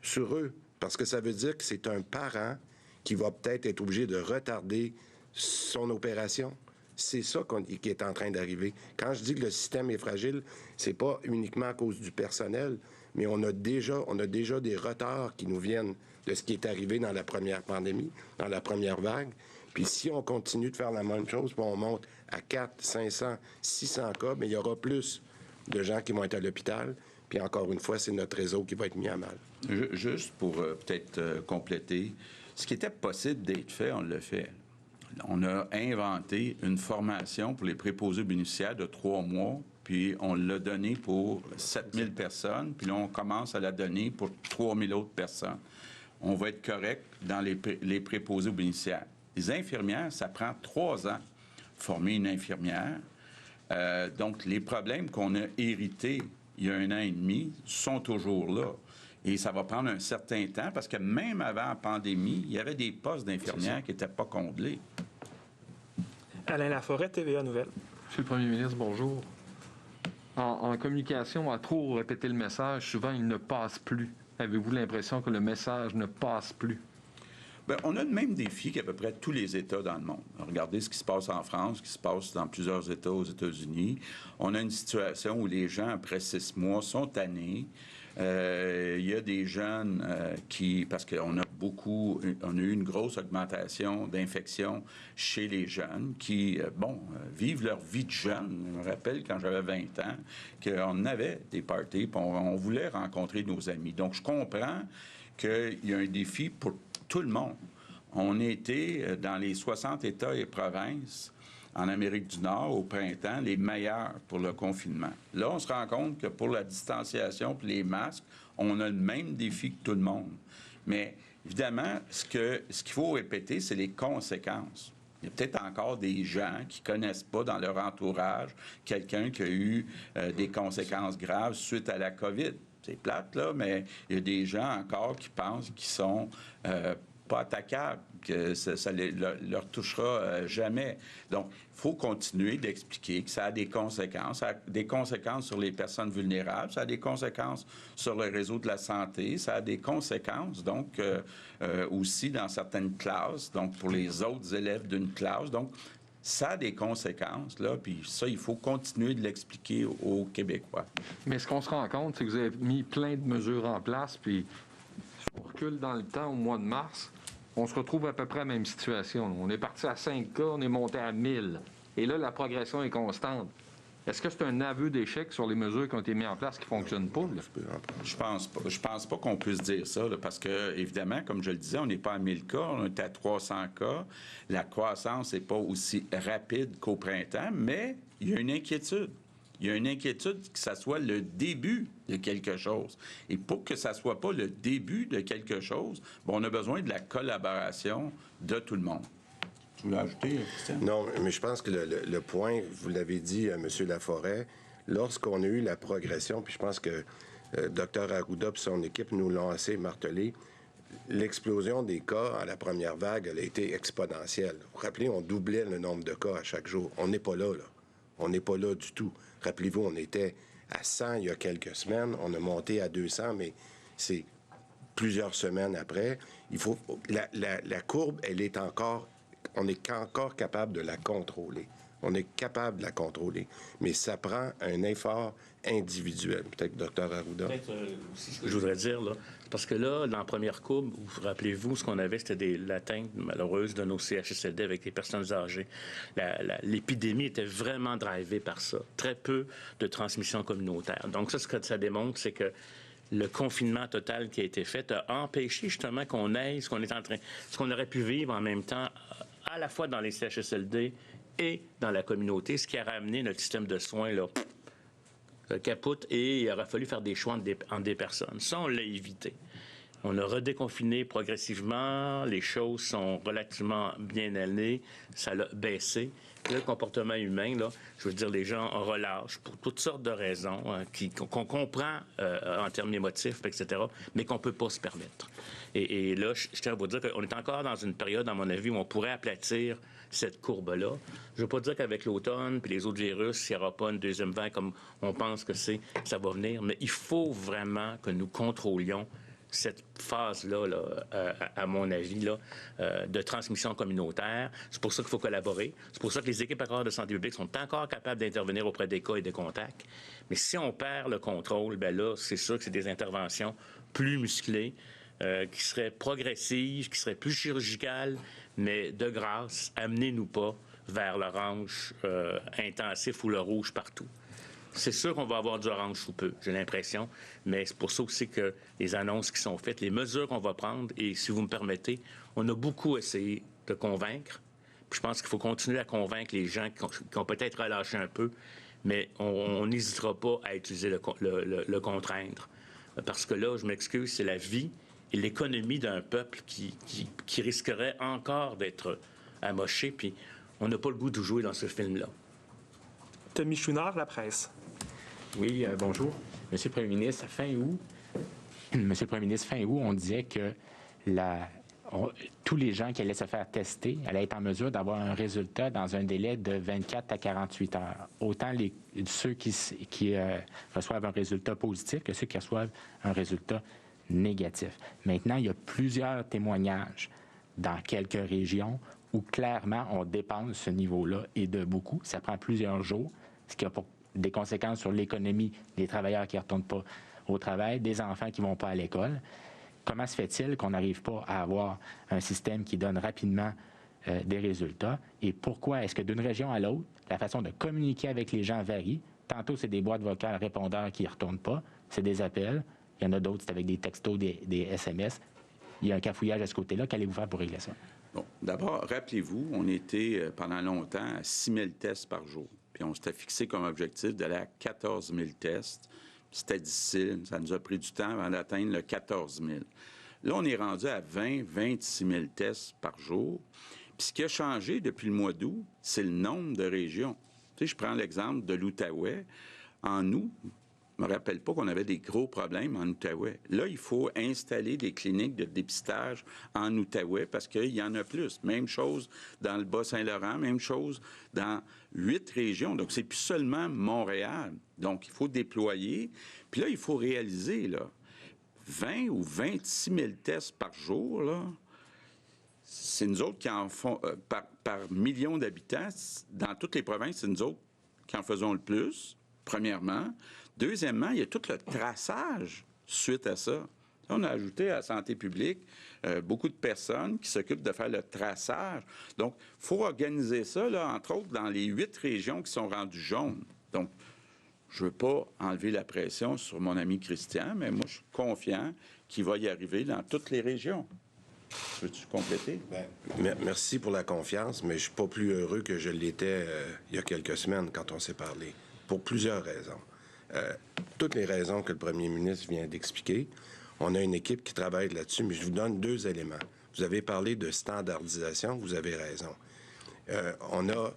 sur eux, parce que ça veut dire que c'est un parent qui va peut-être être obligé de retarder son opération C'est ça qui est en train d'arriver. Quand je dis que le système est fragile, c'est pas uniquement à cause du personnel, mais on a déjà des retards qui nous viennent de ce qui est arrivé dans la première pandémie, dans la première vague. Puis si on continue de faire la même chose, puis on monte à 400, 500, 600 cas, mais il y aura plus de gens qui vont être à l'hôpital. Puis encore une fois, c'est notre réseau qui va être mis à mal. Juste pour peut-être compléter, ce qui était possible d'être fait, on l'a fait. On a inventé une formation pour les préposés bénéficiaires de 3 mois, puis on l'a donné pour 7000 personnes, puis là, on commence à la donner pour 3000 autres personnes. On va être correct dans les préposés aux bénéficiaires. Les infirmières, ça prend 3 ans former une infirmière. Donc, les problèmes qu'on a hérités il y a 1 an et demi sont toujours là. Et ça va prendre un certain temps parce que même avant la pandémie, il y avait des postes d'infirmières qui n'étaient pas comblés. Alain Laforêt, TVA Nouvelle. Monsieur le Premier ministre, bonjour. En communication, à trop répéter le message, souvent il ne passe plus. Avez-vous l'impression que le message ne passe plus? Bien, on a le même défi qu'à peu près tous les États dans le monde. Regardez ce qui se passe en France, ce qui se passe dans plusieurs États aux États-Unis. On a une situation où les gens, après 6 mois, sont tannés. Il y a des jeunes parce qu'on a on a eu une grosse augmentation d'infections chez les jeunes qui, vivent leur vie de jeune. Je me rappelle quand j'avais 20 ans qu'on avait des parties, puis on voulait rencontrer nos amis. Donc, je comprends qu'il y a un défi pour tout le monde. On était dans les 60 États et provinces en Amérique du Nord, au printemps, les meilleurs pour le confinement. Là, on se rend compte que pour la distanciation et les masques, on a le même défi que tout le monde. Mais évidemment, ce qu'il faut répéter, c'est les conséquences. Il y a peut-être encore des gens qui ne connaissent pas dans leur entourage quelqu'un qui a eu des conséquences graves suite à la COVID. C'est plate, là, mais il y a des gens encore qui pensent qu'ils sont pas attaquables, que ça leur touchera jamais. Donc, il faut continuer d'expliquer que ça a des conséquences. Ça a des conséquences sur les personnes vulnérables, ça a des conséquences sur le réseau de la santé, ça a des conséquences, donc, aussi dans certaines classes, donc pour les autres élèves d'une classe. Donc, ça a des conséquences, là, puis ça, il faut continuer de l'expliquer aux Québécois. Mais ce qu'on se rend compte, c'est que vous avez mis plein de mesures en place, puis si on recule dans le temps, au mois de mars, on se retrouve à peu près à la même situation. On est parti à 5 cas, on est monté à 1000. Et là, la progression est constante. Est-ce que c'est un aveu d'échec sur les mesures qui ont été mises en place qui ne fonctionnent pas? Là? Je pense pas qu'on puisse dire ça, là, parce que, évidemment, comme je le disais, on n'est pas à 1000 cas, on est à 300 cas. La croissance n'est pas aussi rapide qu'au printemps, mais il y a une inquiétude. Il y a une inquiétude que ça soit le début de quelque chose. Et pour que ça soit pas le début de quelque chose, on a besoin de la collaboration de tout le monde. Tu voulais ajouter, Christian? Non, mais je pense que le point, vous l'avez dit, M. Laforêt, lorsqu'on a eu la progression, puis je pense que Dr Arruda et son équipe nous l'ont assez martelé, l'explosion des cas à la première vague, elle a été exponentielle. Vous vous rappelez, on doublait le nombre de cas à chaque jour. On n'est pas là. On n'est pas là du tout. Rappelez-vous, on était à 100 il y a quelques semaines. On a monté à 200, mais c'est plusieurs semaines après. La courbe, elle est encore... On est encore capable de la contrôler. On est capable de la contrôler. Mais ça prend un effort individuel. Peut-être, Dr Arruda. Peut-être aussi ce que je voudrais dire, là, parce que là, dans la première courbe, rappelez-vous, ce qu'on avait, c'était l'atteinte malheureuse de nos CHSLD avec les personnes âgées. L'épidémie était vraiment drivée par ça. Très peu de transmission communautaire. Donc ça, ce que ça démontre, c'est que le confinement total qui a été fait a empêché justement qu'on ait ce qu'on aurait pu vivre en même temps, à la fois dans les CHSLD et dans la communauté, ce qui a ramené notre système de soins là, capote, et il aurait fallu faire des choix entre des personnes. Ça, on l'a évité. On a redéconfiné progressivement, les choses sont relativement bien allées, ça l'a baissé. Le comportement humain, là, je veux dire, les gens relâchent pour toutes sortes de raisons qu'on comprend en termes émotifs, etc., mais qu'on ne peut pas se permettre. Et là, je tiens à vous dire qu'on est encore dans une période, à mon avis, où on pourrait aplatir cette courbe-là. Je ne veux pas dire qu'avec l'automne puis les autres virus, il n'y aura pas une deuxième vague comme on pense que ça va venir, mais il faut vraiment que nous contrôlions cette phase-là, à mon avis, de transmission communautaire. C'est pour ça qu'il faut collaborer. C'est pour ça que les équipes à corps de santé publique sont encore capables d'intervenir auprès des cas et des contacts. Mais si on perd le contrôle, bien là, c'est sûr que c'est des interventions plus musclées, qui seraient progressives, qui seraient plus chirurgicales, mais de grâce, amenez-nous pas vers l'orange intensif ou le rouge partout. C'est sûr qu'on va avoir du orange sous peu, j'ai l'impression, mais c'est pour ça aussi que les annonces qui sont faites, les mesures qu'on va prendre, et si vous me permettez, on a beaucoup essayé de convaincre. Puis je pense qu'il faut continuer à convaincre les gens qui ont peut-être relâché un peu, mais on n'hésitera pas à utiliser le contraindre. Parce que là, je m'excuse, c'est la vie et l'économie d'un peuple qui risquerait encore d'être amoché, puis on n'a pas le goût de jouer dans ce film-là. Tommy Chouinard, La Presse. Oui, bonjour. Monsieur le Premier ministre, fin août, on disait que tous les gens qui allaient se faire tester allaient être en mesure d'avoir un résultat dans un délai de 24 à 48 heures. Autant ceux qui reçoivent un résultat positif que ceux qui reçoivent un résultat négatif. Maintenant, il y a plusieurs témoignages dans quelques régions où clairement on dépasse ce niveau-là et de beaucoup. Ça prend plusieurs jours, ce qui a des conséquences sur l'économie, des travailleurs qui ne retournent pas au travail, des enfants qui ne vont pas à l'école. Comment se fait-il qu'on n'arrive pas à avoir un système qui donne rapidement des résultats? Et pourquoi est-ce que d'une région à l'autre, la façon de communiquer avec les gens varie? Tantôt, c'est des boîtes vocales répondeurs qui ne retournent pas, c'est des appels. Il y en a d'autres, c'est avec des textos, des SMS. Il y a un cafouillage à ce côté-là. Qu'allez-vous faire pour régler ça? Bon, d'abord, rappelez-vous, on était pendant longtemps à 6 000 tests par jour. Puis on s'était fixé comme objectif d'aller à 14 000 tests. C'était difficile. Ça nous a pris du temps avant d'atteindre le 14 000. Là, on est rendu à 26 000 tests par jour. Puis ce qui a changé depuis le mois d'août, c'est le nombre de régions. Tu sais, je prends l'exemple de l'Outaouais. En août, je ne me rappelle pas qu'on avait des gros problèmes en Outaouais. Là, il faut installer des cliniques de dépistage en Outaouais parce qu'il y en a plus. Même chose dans le Bas-Saint-Laurent, même chose dans 8 régions. Donc, c'est plus seulement Montréal. Donc, il faut déployer. Puis là, il faut réaliser, 20 ou 26 000 tests par jour, c'est nous autres qui en font, par million d'habitants, dans toutes les provinces, c'est nous autres qui en faisons le plus, premièrement. Deuxièmement, il y a tout le traçage suite à ça. On a ajouté à la santé publique beaucoup de personnes qui s'occupent de faire le traçage. Donc, il faut organiser ça, entre autres, dans les 8 régions qui sont rendues jaunes. Donc, je ne veux pas enlever la pression sur mon ami Christian, mais moi, je suis confiant qu'il va y arriver dans toutes les régions. Veux-tu compléter? Merci pour la confiance, mais je ne suis pas plus heureux que je l'étais il y a quelques semaines quand on s'est parlé, pour plusieurs raisons. Toutes les raisons que le premier ministre vient d'expliquer. On a une équipe qui travaille là-dessus, mais je vous donne 2 éléments. Vous avez parlé de standardisation, vous avez raison. On a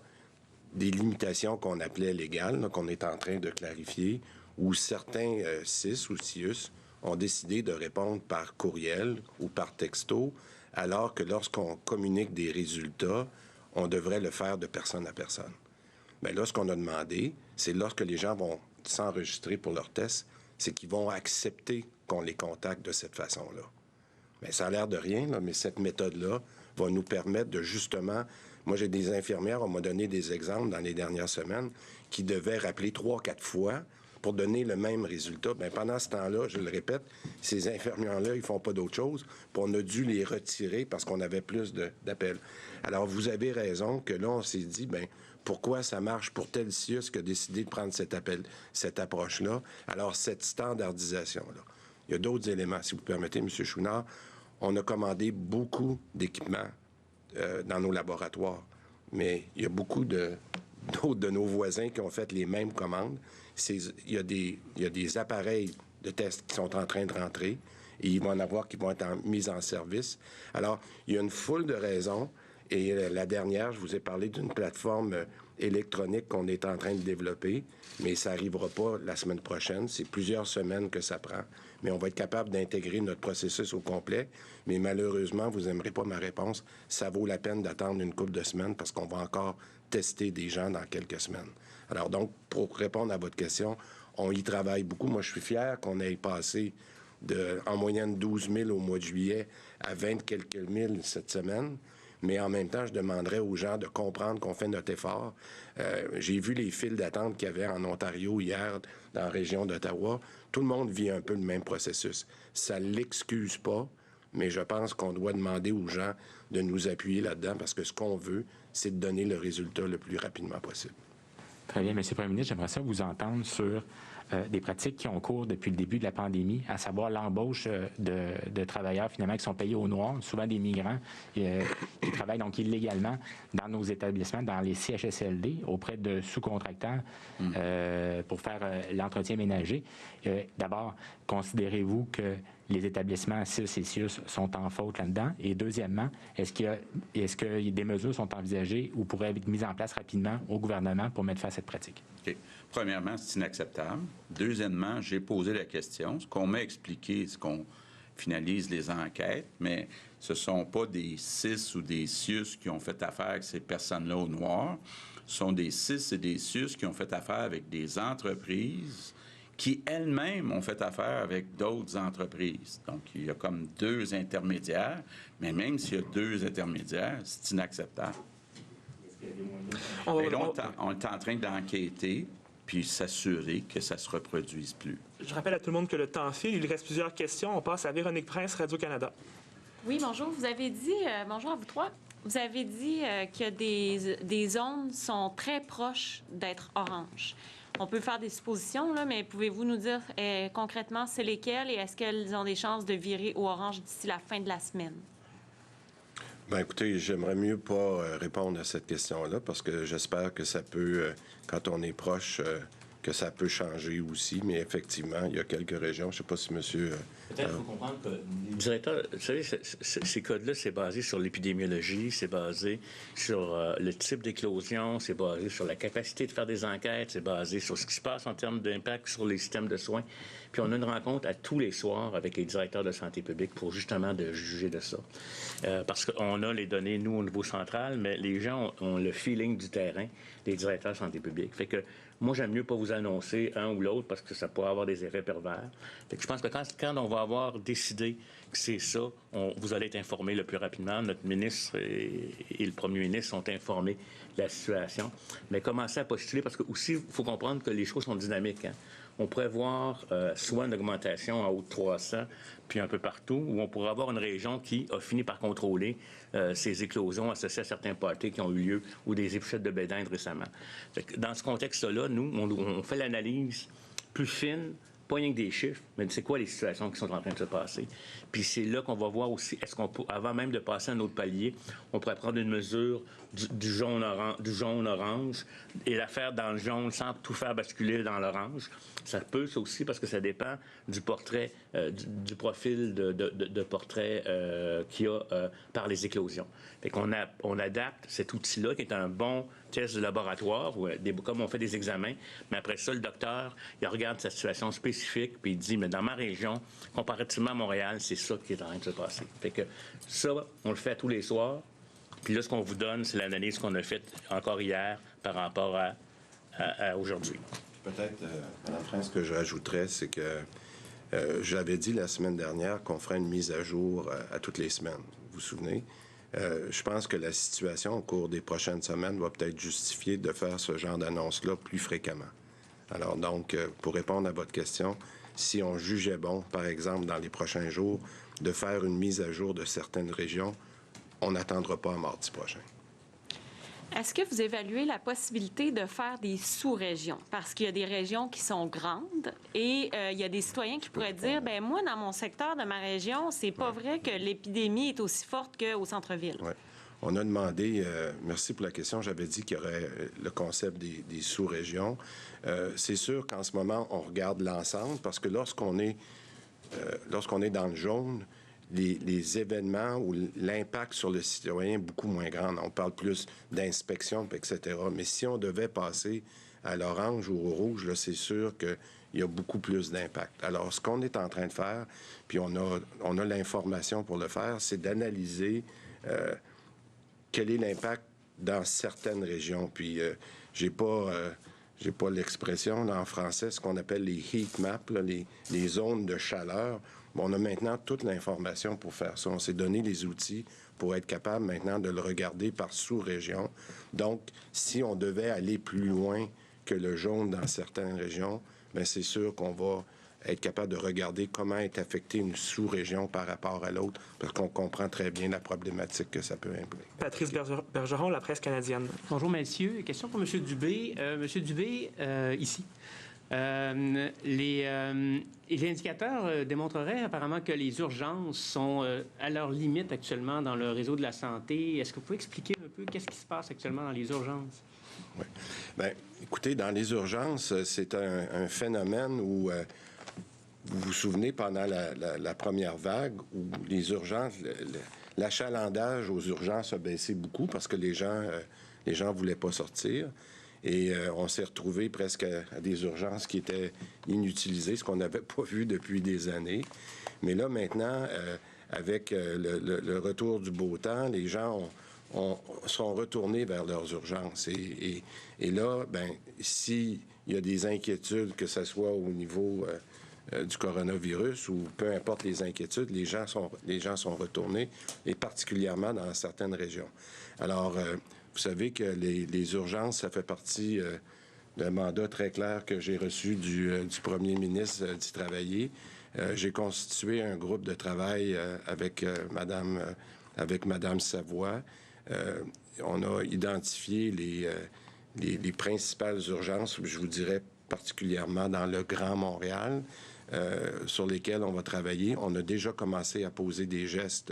des limitations qu'on appelait légales, qu'on est en train de clarifier, où certains CIS ou CIUS ont décidé de répondre par courriel ou par texto, alors que lorsqu'on communique des résultats, on devrait le faire de personne à personne. Bien là, ce qu'on a demandé, c'est lorsque les gens vont s'enregistrer pour leur test, c'est qu'ils vont accepter qu'on les contacte de cette façon-là. Bien, ça a l'air de rien, mais cette méthode-là va nous permettre de justement... Moi, j'ai des infirmières, on m'a donné des exemples dans les dernières semaines, qui devaient rappeler 3-4 fois pour donner le même résultat. Bien, pendant ce temps-là, je le répète, ces infirmières-là, ils font pas d'autre chose, puis on a dû les retirer parce qu'on avait plus d'appels. Alors, vous avez raison que là, on s'est dit, bien, pourquoi ça marche pour tel CIUS qui a décidé de prendre cette approche-là? Alors, cette standardisation-là. Il y a d'autres éléments, si vous permettez, M. Chouinard. On a commandé beaucoup d'équipements dans nos laboratoires, mais il y a beaucoup d'autres de nos voisins qui ont fait les mêmes commandes. Il y a des appareils de tests qui sont en train de rentrer et il va en avoir qui vont être mis en service. Alors, il y a une foule de raisons. Et la dernière, je vous ai parlé d'une plateforme électronique qu'on est en train de développer, mais ça n'arrivera pas la semaine prochaine. C'est plusieurs semaines que ça prend. Mais on va être capable d'intégrer notre processus au complet. Mais malheureusement, vous n'aimerez pas ma réponse. Ça vaut la peine d'attendre une couple de semaines parce qu'on va encore tester des gens dans quelques semaines. Alors donc, pour répondre à votre question, on y travaille beaucoup. Moi, je suis fier qu'on ait passé en moyenne 12 000 au mois de juillet à 20 quelques mille cette semaine. Mais en même temps, je demanderais aux gens de comprendre qu'on fait notre effort. J'ai vu les files d'attente qu'il y avait en Ontario hier, dans la région d'Ottawa. Tout le monde vit un peu le même processus. Ça ne l'excuse pas, mais je pense qu'on doit demander aux gens de nous appuyer là-dedans parce que ce qu'on veut, c'est de donner le résultat le plus rapidement possible. Très bien. Monsieur le Premier ministre, j'aimerais ça vous entendre sur des pratiques qui ont cours depuis le début de la pandémie, à savoir l'embauche de travailleurs finalement qui sont payés au noir, souvent des migrants qui travaillent donc illégalement dans nos établissements, dans les CHSLD, auprès de sous-contractants pour faire l'entretien ménager. D'abord, considérez-vous que les établissements CIUS et CIUS sont en faute là-dedans? Et deuxièmement, est-ce que des mesures sont envisagées ou pourraient être mises en place rapidement au gouvernement pour mettre fin à cette pratique? Okay. Premièrement, c'est inacceptable. Deuxièmement, j'ai posé la question. Ce qu'on m'a expliqué, c'est qu'on finalise les enquêtes, mais ce ne sont pas des CIS ou des CIUS qui ont fait affaire avec ces personnes-là au noir. Ce sont des CIS et des CIUS qui ont fait affaire avec des entreprises qui elles-mêmes ont fait affaire avec d'autres entreprises. Donc, il y a comme deux intermédiaires, mais même s'il y a deux intermédiaires, c'est inacceptable. Et là, on est en train d'enquêter puis s'assurer que ça ne se reproduise plus. Je rappelle à tout le monde que le temps file. Il reste plusieurs questions. On passe à Véronique Prince, Radio-Canada. Oui, bonjour. Vous avez dit, bonjour à vous trois, vous avez dit que des zones sont très proches d'être orange. On peut faire des suppositions, là, mais pouvez-vous nous dire concrètement c'est lesquelles et est-ce qu'elles ont des chances de virer au orange d'ici la fin de la semaine? Bien, écoutez, j'aimerais mieux pas répondre à cette question-là parce que j'espère que ça peut, quand on est proche, que ça peut changer aussi. Mais effectivement, il y a quelques régions. Je ne sais pas si monsieur... Peut-être qu'il faut comprendre que les directeurs, vous savez, ces codes-là, c'est basé sur l'épidémiologie, c'est basé sur le type d'éclosion, c'est basé sur la capacité de faire des enquêtes, c'est basé sur ce qui se passe en termes d'impact sur les systèmes de soins. Puis on a une rencontre à tous les soirs avec les directeurs de santé publique pour justement de juger de ça. Parce qu'on a les données, nous, au niveau central, mais les gens ont le feeling du terrain, les directeurs de santé publique. Fait que moi, j'aime mieux pas vous annoncer un ou l'autre parce que ça pourrait avoir des effets pervers. Fait que je pense que quand on va avoir décidé que c'est ça, vous allez être informés le plus rapidement. Notre ministre et le premier ministre sont informés de la situation. Mais commencez à postuler parce que aussi, il faut comprendre que les choses sont dynamiques. Hein. On pourrait voir soit une augmentation en haut de 300, puis un peu partout, ou on pourrait avoir une région qui a fini par contrôler ces éclosions associées à certains parties qui ont eu lieu ou des épisodes de bédinde récemment. Dans ce contexte-là, nous, on fait l'analyse plus fine, pas rien que des chiffres, mais c'est quoi les situations qui sont en train de se passer. Puis c'est là qu'on va voir aussi, est-ce qu'on peut, avant même de passer à un autre palier, on pourrait prendre une mesure du jaune-orange et la faire dans le jaune sans tout faire basculer dans l'orange. Ça peut, ça aussi, parce que ça dépend du portrait, du profil de portrait qu'il y a par les éclosions. Fait qu'on on adapte cet outil-là, qui est un bon test de laboratoire, comme on fait des examens, mais après ça, le docteur, il regarde sa situation spécifique, puis il dit, mais dans ma région, comparativement à Montréal, c'est ça qui est en train de se passer. Fait que ça, on le fait tous les soirs. Puis là, ce qu'on vous donne, c'est l'analyse qu'on a faite encore hier par rapport à aujourd'hui. Peut-être, Mme Prince, ce que je rajouterais, c'est que j'avais dit la semaine dernière qu'on ferait une mise à jour à toutes les semaines. Vous vous souvenez? Je pense que la situation au cours des prochaines semaines va peut-être justifier de faire ce genre d'annonce-là plus fréquemment. Alors donc, pour répondre à votre question, si on jugeait bon, par exemple, dans les prochains jours, de faire une mise à jour de certaines régions, on n'attendra pas à mardi prochain. Est-ce que vous évaluez la possibilité de faire des sous-régions? Parce qu'il y a des régions qui sont grandes et il y a des citoyens qui pourraient dire, bien moi, dans mon secteur de ma région, c'est pas vrai que l'épidémie est aussi forte qu'au centre-ville. Oui. On a demandé, merci pour la question, j'avais dit qu'il y aurait le concept des sous-régions. C'est sûr qu'en ce moment, on regarde l'ensemble parce que lorsqu'on est dans le jaune, les événements ou l'impact sur le citoyen est beaucoup moins grand. On parle plus d'inspection, etc. Mais si on devait passer à l'orange ou au rouge, là, c'est sûr qu'il y a beaucoup plus d'impact. Alors, ce qu'on est en train de faire, puis on a l'information pour le faire, c'est d'analyser quel est l'impact dans certaines régions. Puis, j'ai pas l'expression là, en français, ce qu'on appelle les heat maps, là, les zones de chaleur. On a maintenant toute l'information pour faire ça. On s'est donné les outils pour être capable maintenant de le regarder par sous-région. Donc, si on devait aller plus loin que le jaune dans certaines régions, bien, c'est sûr qu'on va être capable de regarder comment est affectée une sous-région par rapport à l'autre, parce qu'on comprend très bien la problématique que ça peut impliquer. Patrice Bergeron, La Presse canadienne. Bonjour, messieurs. Question pour M. Dubé. Monsieur Dubé, ici. Les indicateurs démontreraient apparemment que les urgences sont à leur limite actuellement dans le réseau de la santé. Est-ce que vous pouvez expliquer un peu qu'est-ce qui se passe actuellement dans les urgences? Oui. Bien, écoutez, dans les urgences, c'est un phénomène où... vous vous souvenez, pendant la première vague, où les urgences, l'achalandage aux urgences a baissé beaucoup parce que les gens ne voulaient pas sortir. Et on s'est retrouvé presque à des urgences qui étaient inutilisées, ce qu'on n'avait pas vu depuis des années. Mais là, maintenant, avec le retour du beau temps, les gens sont retournés vers leurs urgences. Et là, ben, s'il y a des inquiétudes, que ce soit au niveau... du coronavirus, ou peu importe les inquiétudes, les gens sont retournés, et particulièrement dans certaines régions. Alors, vous savez que les urgences, ça fait partie d'un mandat très clair que j'ai reçu du premier ministre d'y travailler. J'ai constitué un groupe de travail avec Madame Savoie. On a identifié les principales urgences, je vous dirais particulièrement dans le Grand Montréal, sur lesquels on va travailler. On a déjà commencé à poser des gestes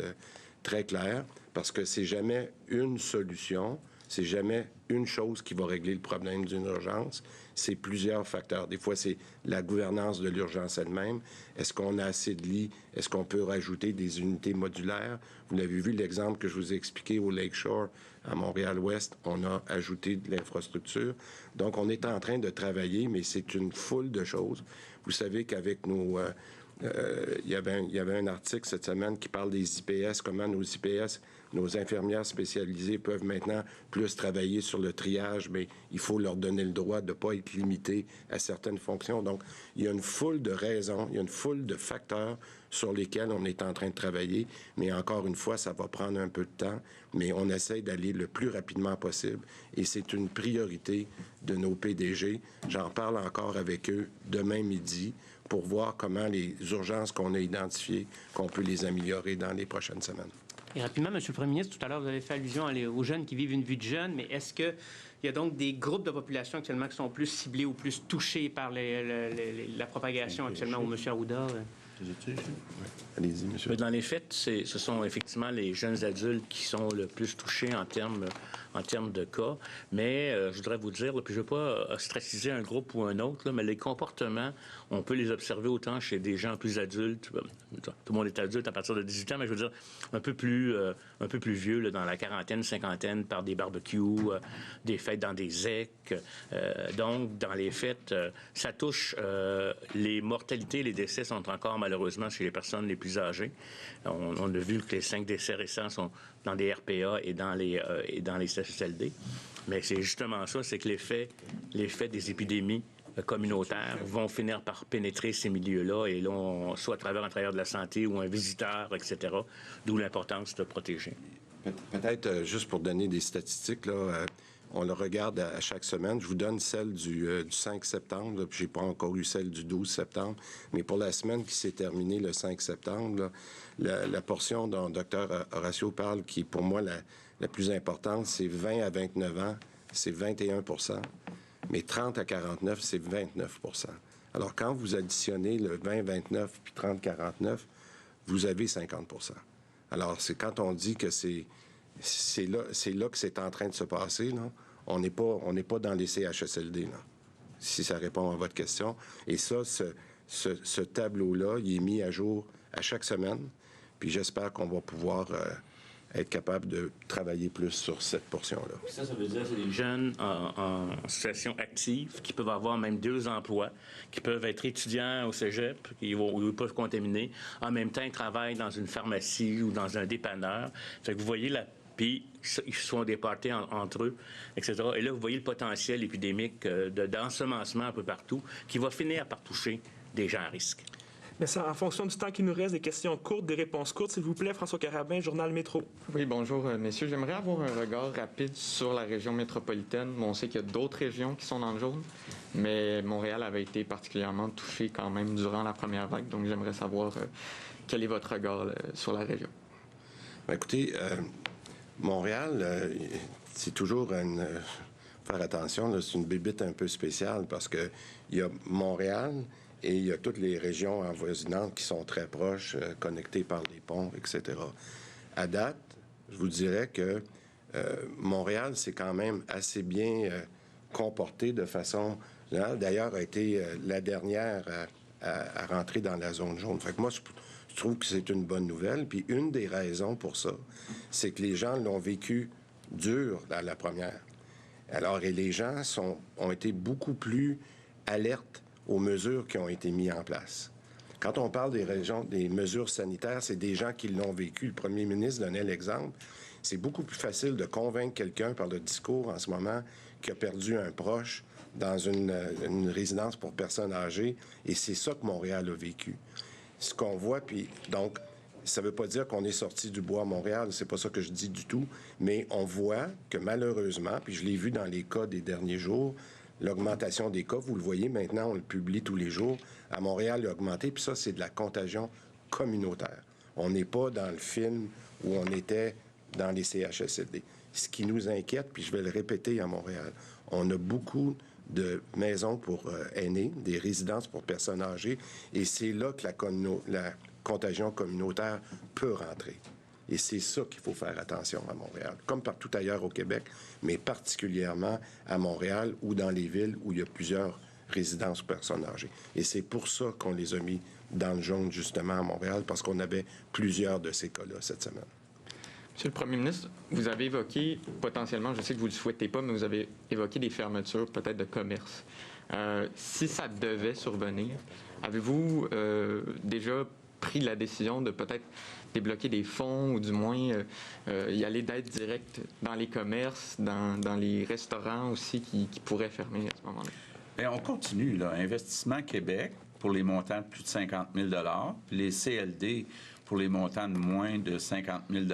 très clairs parce que c'est jamais une solution, c'est jamais une chose qui va régler le problème d'une urgence. C'est plusieurs facteurs. Des fois, c'est la gouvernance de l'urgence elle-même. Est-ce qu'on a assez de lits? Est-ce qu'on peut rajouter des unités modulaires? Vous l'avez vu, l'exemple que je vous ai expliqué au Lakeshore, à Montréal-Ouest, on a ajouté de l'infrastructure. Donc, on est en train de travailler, mais c'est une foule de choses. Vous savez qu'avec nos... il y avait un article cette semaine qui parle des IPS, comment nos IPS, nos infirmières spécialisées peuvent maintenant plus travailler sur le triage, mais il faut leur donner le droit de ne pas être limité à certaines fonctions. Donc, il y a une foule de raisons, il y a une foule de facteurs sur lesquels on est en train de travailler, mais encore une fois, ça va prendre un peu de temps, mais on essaie d'aller le plus rapidement possible, et c'est une priorité de nos PDG. J'en parle encore avec eux demain midi pour voir comment les urgences qu'on a identifiées, qu'on peut les améliorer dans les prochaines semaines. Et rapidement, M. le Premier ministre, tout à l'heure, vous avez fait allusion aux jeunes qui vivent une vie de jeunes, mais est-ce qu'il y a donc des groupes de population actuellement qui sont plus ciblés ou plus touchés par la propagation actuellement, où M. Arruda... Allez-y, monsieur. Dans les faits, ce sont effectivement les jeunes adultes qui sont le plus touchés en termes de cas. Mais je voudrais vous dire, puis je ne veux pas ostraciser un groupe ou un autre, mais les comportements, on peut les observer autant chez des gens plus adultes. Tout le monde est adulte à partir de 18 ans, mais je veux dire un peu plus vieux, dans la quarantaine, cinquantaine, par des barbecues, des fêtes dans des zecs. Donc, dans les faits, ça touche les mortalités, les décès sont encore malheureusement chez les personnes les plus âgées. On a vu que les 5 décès récents sont dans des RPA et dans les CHSLD. Mais c'est justement ça, c'est que l'effet des épidémies communautaires vont finir par pénétrer ces milieux-là, et là, soit à travers un travailleur de la santé ou un visiteur, etc., d'où l'importance de protéger. Peut-être, juste pour donner des statistiques, là, on le regarde à chaque semaine. Je vous donne celle du 5 septembre, puis je n'ai pas encore eu celle du 12 septembre, mais pour la semaine qui s'est terminée le 5 septembre, là, la portion dont Dr Horacio parle, qui est pour moi la plus importante, c'est 20 à 29 ans, c'est 21 %, mais 30 à 49, c'est 29 %. Alors, quand vous additionnez le 20-29 puis 30-49, vous avez 50 %. Alors, c'est quand on dit que c'est là que c'est en train de se passer, là. On n'est pas dans les CHSLD, là, si ça répond à votre question. Et ça, ce tableau-là, il est mis à jour à chaque semaine. Puis j'espère qu'on va pouvoir être capable de travailler plus sur cette portion-là. Ça veut dire que c'est des jeunes en situation active qui peuvent avoir même 2 emplois, qui peuvent être étudiants au cégep, où ils peuvent contaminer. En même temps, ils travaillent dans une pharmacie ou dans un dépanneur. Fait que vous voyez puis ils se font des parties entre eux, etc. Et là, vous voyez le potentiel épidémique d'ensemencement un peu partout qui va finir par toucher des gens à risque. Mais ça, en fonction du temps qu'il nous reste, des questions courtes, des réponses courtes, s'il vous plaît. François Carabin, Journal Métro. Oui, bonjour, messieurs. J'aimerais avoir un regard rapide sur la région métropolitaine. Bon, on sait qu'il y a d'autres régions qui sont dans le jaune, mais Montréal avait été particulièrement touché quand même durant la première vague. Donc, j'aimerais savoir quel est votre regard sur la région. Bien, écoutez, Montréal, c'est toujours faire attention, là, c'est une bébite un peu spéciale parce qu'il y a Montréal et il y a toutes les régions avoisinantes qui sont très proches, connectées par des ponts, etc. À date, je vous dirais que Montréal s'est quand même assez bien comporté de façon générale. D'ailleurs, a été la dernière à rentrer dans la zone jaune. Fait que moi, je trouve que c'est une bonne nouvelle. Puis une des raisons pour ça, c'est que les gens l'ont vécu dur dans la première. Alors, et les gens ont été beaucoup plus alertes aux mesures qui ont été mises en place. Quand on parle des mesures sanitaires, c'est des gens qui l'ont vécu. Le premier ministre donnait l'exemple. C'est beaucoup plus facile de convaincre quelqu'un par le discours en ce moment qui a perdu un proche dans une résidence pour personnes âgées. Et c'est ça que Montréal a vécu. Ce qu'on voit, puis donc, ça ne veut pas dire qu'on est sorti du bois à Montréal, c'est pas ça que je dis du tout, mais on voit que malheureusement, puis je l'ai vu dans les cas des derniers jours, l'augmentation des cas, vous le voyez maintenant, on le publie tous les jours, à Montréal, il a augmenté, puis ça, c'est de la contagion communautaire. On n'est pas dans le film où on était dans les CHSLD. Ce qui nous inquiète, puis je vais le répéter à Montréal, on a beaucoup de maisons pour aînés, des résidences pour personnes âgées, et c'est là que la contagion communautaire peut rentrer. Et c'est ça qu'il faut faire attention à Montréal, comme partout ailleurs au Québec, mais particulièrement à Montréal ou dans les villes où il y a plusieurs résidences pour personnes âgées. Et c'est pour ça qu'on les a mis dans le jaune, justement, à Montréal, parce qu'on avait plusieurs de ces cas-là cette semaine. Monsieur le Premier ministre, vous avez évoqué, potentiellement, je sais que vous ne le souhaitez pas, mais vous avez évoqué des fermetures peut-être de commerce. Si ça devait survenir, avez-vous déjà pris la décision de peut-être débloquer des fonds ou du moins y aller d'aide directe dans les commerces, dans les restaurants aussi qui pourraient fermer à ce moment-là? Bien, on continue, là. Investissement Québec pour les montants de plus de 50 000 puis les CLD pour les montants de moins de 50 000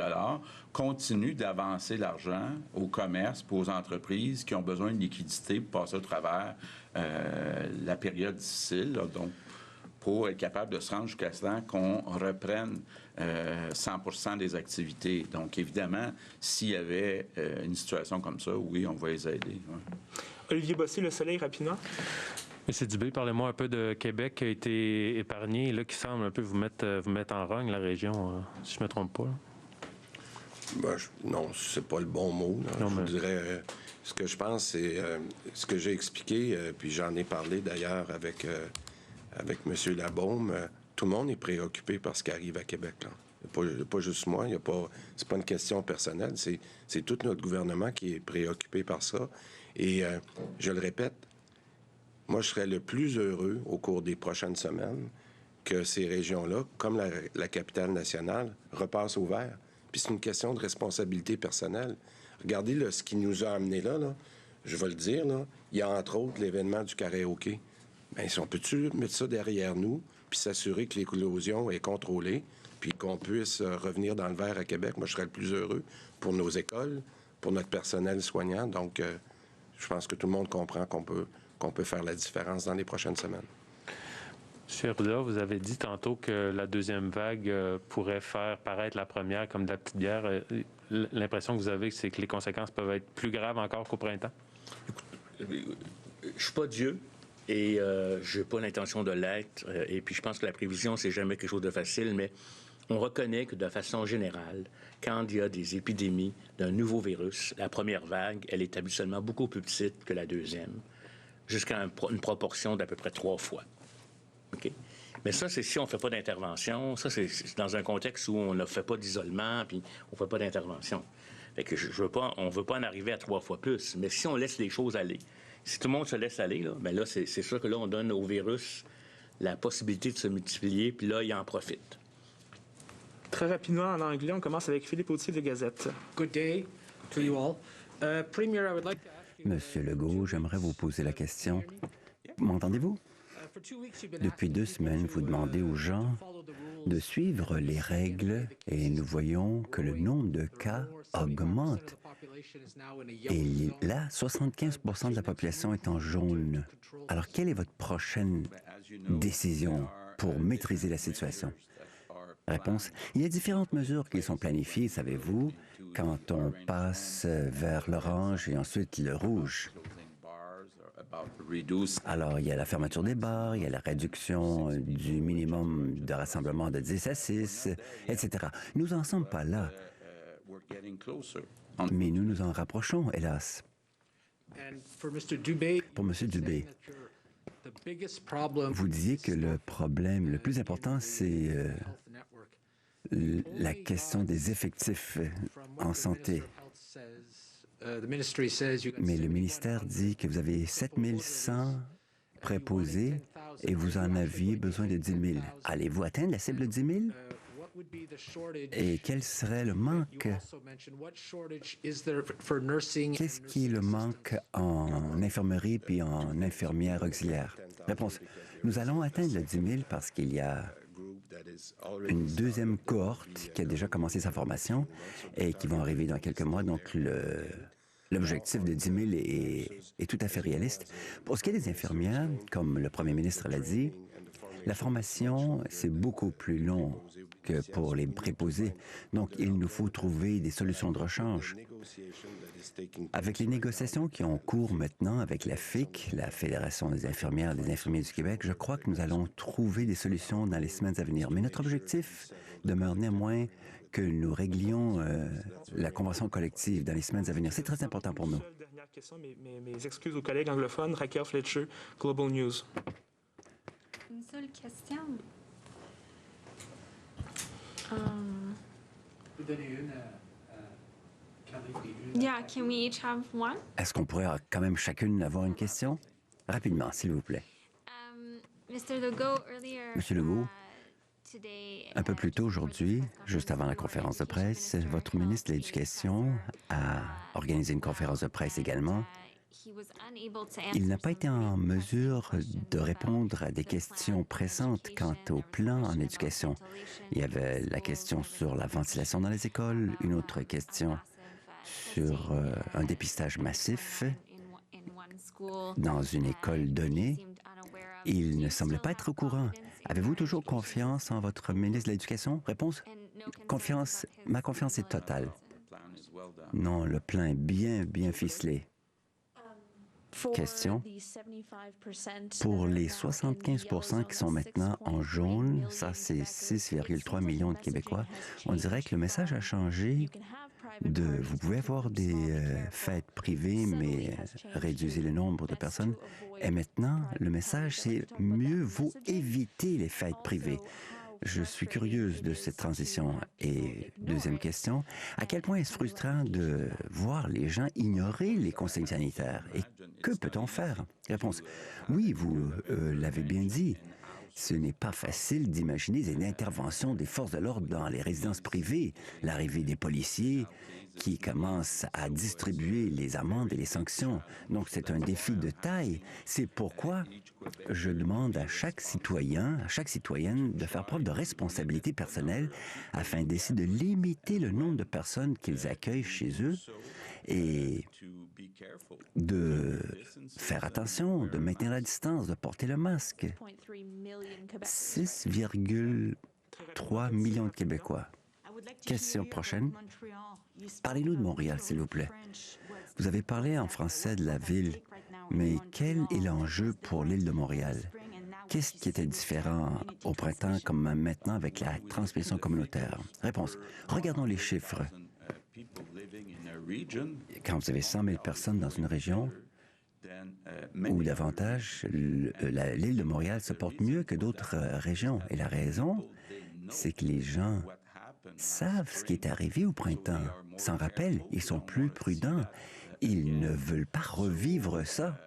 continue d'avancer l'argent aux commerces et aux entreprises qui ont besoin de liquidité pour passer au travers la période difficile, là, donc pour être capable de se rendre jusqu'à ce temps qu'on reprenne 100% des activités. Donc, évidemment, s'il y avait une situation comme ça, oui, on va les aider. Ouais. Olivier Bossé, Le Soleil, rapidement. M. Dubé, parlez-moi un peu de Québec qui a été épargné, là, qui semble un peu vous mettre en rogne, la région, si je ne me trompe pas. Ben, non, c'est pas le bon mot. Non, je vous dirais, ce que je pense, c'est ce que j'ai expliqué, puis j'en ai parlé d'ailleurs avec M. Labaume. Tout le monde est préoccupé par ce qui arrive à Québec. Là. Pas juste moi, c'est pas une question personnelle, c'est tout notre gouvernement qui est préoccupé par ça. Et je le répète, moi, je serais le plus heureux au cours des prochaines semaines que ces régions-là, comme la capitale nationale, repassent au vert. Puis c'est une question de responsabilité personnelle. Regardez là, ce qui nous a amenés là, je vais le dire, là, il y a entre autres l'événement du karaoké. Bien, si on peut-tu mettre ça derrière nous, puis s'assurer que l'éclosion est contrôlée, puis qu'on puisse revenir dans le vert à Québec, moi, je serais le plus heureux pour nos écoles, pour notre personnel soignant. Donc, je pense que tout le monde comprend qu'on peut faire la différence dans les prochaines semaines. M. Arruda, vous avez dit tantôt que la deuxième vague pourrait faire paraître la première comme de la petite bière. L'impression que vous avez, c'est que les conséquences peuvent être plus graves encore qu'au printemps? Je ne suis pas Dieu et je n'ai pas l'intention de l'être. Et puis, je pense que la prévision, c'est jamais quelque chose de facile, mais on reconnaît que de façon générale, quand il y a des épidémies d'un nouveau virus, la première vague, elle est habituellement beaucoup plus petite que la deuxième, jusqu'à une proportion d'à peu près 3 fois. OK? Mais ça, c'est si on ne fait pas d'intervention. Ça, c'est dans un contexte où on ne fait pas d'isolement, puis on ne fait pas d'intervention. Fait que on ne veut pas en arriver à 3 fois plus. Mais si on laisse les choses aller, si tout le monde se laisse aller, là, bien là, c'est sûr que là, on donne au virus la possibilité de se multiplier, puis là, il en profite. Très rapidement, en anglais, on commence avec Philippe Autier de Gazette. Good day to you all. Premier, I would like to ask you... Monsieur Legault, j'aimerais vous poser la question. M'entendez-vous? Depuis 2 semaines, vous demandez aux gens de suivre les règles et nous voyons que le nombre de cas augmente. Et là, 75 de la population est en jaune. Alors, quelle est votre prochaine décision pour maîtriser la situation? Réponse, il y a différentes mesures qui sont planifiées, savez-vous, quand on passe vers l'orange et ensuite le rouge. Alors, il y a la fermeture des bars, il y a la réduction du minimum de rassemblement de 10 à 6, etc. Nous n'en sommes pas là, mais nous nous en rapprochons, hélas. Pour M. Dubé, vous disiez que le problème le plus important, c'est la question des effectifs en santé. Mais le ministère dit que vous avez 7100 préposés et vous en aviez besoin de 10 000. Allez-vous atteindre la cible de 10 000? Et quel serait le manque? Qu'est-ce qui est le manque en infirmerie puis en infirmières auxiliaires? Réponse, nous allons atteindre le 10 000 parce qu'il y a une deuxième cohorte qui a déjà commencé sa formation et qui vont arriver dans quelques mois. Donc, l'objectif de 10 000 est tout à fait réaliste. Pour ce qui est des infirmières, comme le premier ministre l'a dit, la formation, c'est beaucoup plus long que pour les préposés. Donc, il nous faut trouver des solutions de rechange. Avec les négociations qui ont cours maintenant avec la FIC, la Fédération des infirmières et des infirmiers du Québec, je crois que nous allons trouver des solutions dans les semaines à venir. Mais notre objectif demeure néanmoins que nous réglions la convention collective dans les semaines à venir. C'est très important pour nous. Dernière question, mes excuses aux collègues anglophones. Raquel Fletcher, Global News. Une seule question. Vous donnez une Yeah, can we each have one? Est-ce qu'on pourrait quand même chacune avoir une question? Rapidement, s'il vous plaît. Mr. Legault, earlier, Monsieur Legault, un peu plus tôt aujourd'hui, juste avant la conférence de presse, votre ministre de l'Éducation a organisé une conférence de presse également. Il n'a pas été en mesure de répondre à des questions pressantes quant au plan en éducation. Il y avait la question sur la ventilation dans les écoles, une autre question sur un dépistage massif dans une école donnée. Il ne semblait pas être au courant. Avez-vous toujours confiance en votre ministre de l'Éducation? Réponse, confiance. Ma confiance est totale. Non, le plan est bien ficelé. Question. Pour les 75 % qui sont maintenant en jaune, ça c'est 6,3 millions de Québécois, on dirait que le message a changé de vous pouvez avoir des fêtes privées, mais réduisez le nombre de personnes. Et maintenant, le message c'est mieux vaut éviter les fêtes privées. Je suis curieuse de cette transition. Et deuxième question, à quel point est-ce frustrant de voir les gens ignorer les consignes sanitaires? Et que peut-on faire? Réponse, oui, vous l'avez bien dit. Ce n'est pas facile d'imaginer une intervention des forces de l'ordre dans les résidences privées, l'arrivée des policiers qui commencent à distribuer les amendes et les sanctions. Donc, c'est un défi de taille. C'est pourquoi je demande à chaque citoyen, à chaque citoyenne de faire preuve de responsabilité personnelle afin d'essayer de limiter le nombre de personnes qu'ils accueillent chez eux et de faire attention, de maintenir la distance, de porter le masque. 6,3 millions de Québécois. Question prochaine. Parlez-nous de Montréal, s'il vous plaît. Vous avez parlé en français de la ville, mais quel est l'enjeu pour l'île de Montréal? Qu'est-ce qui était différent au printemps comme maintenant avec la transmission communautaire? Réponse. Regardons les chiffres. Quand vous avez 100 000 personnes dans une région, ou davantage, l'île de Montréal se porte mieux que d'autres régions. Et la raison, c'est que les gens savent ce qui est arrivé au printemps, s'en rappellent, ils sont plus prudents. Ils ne veulent pas revivre ça.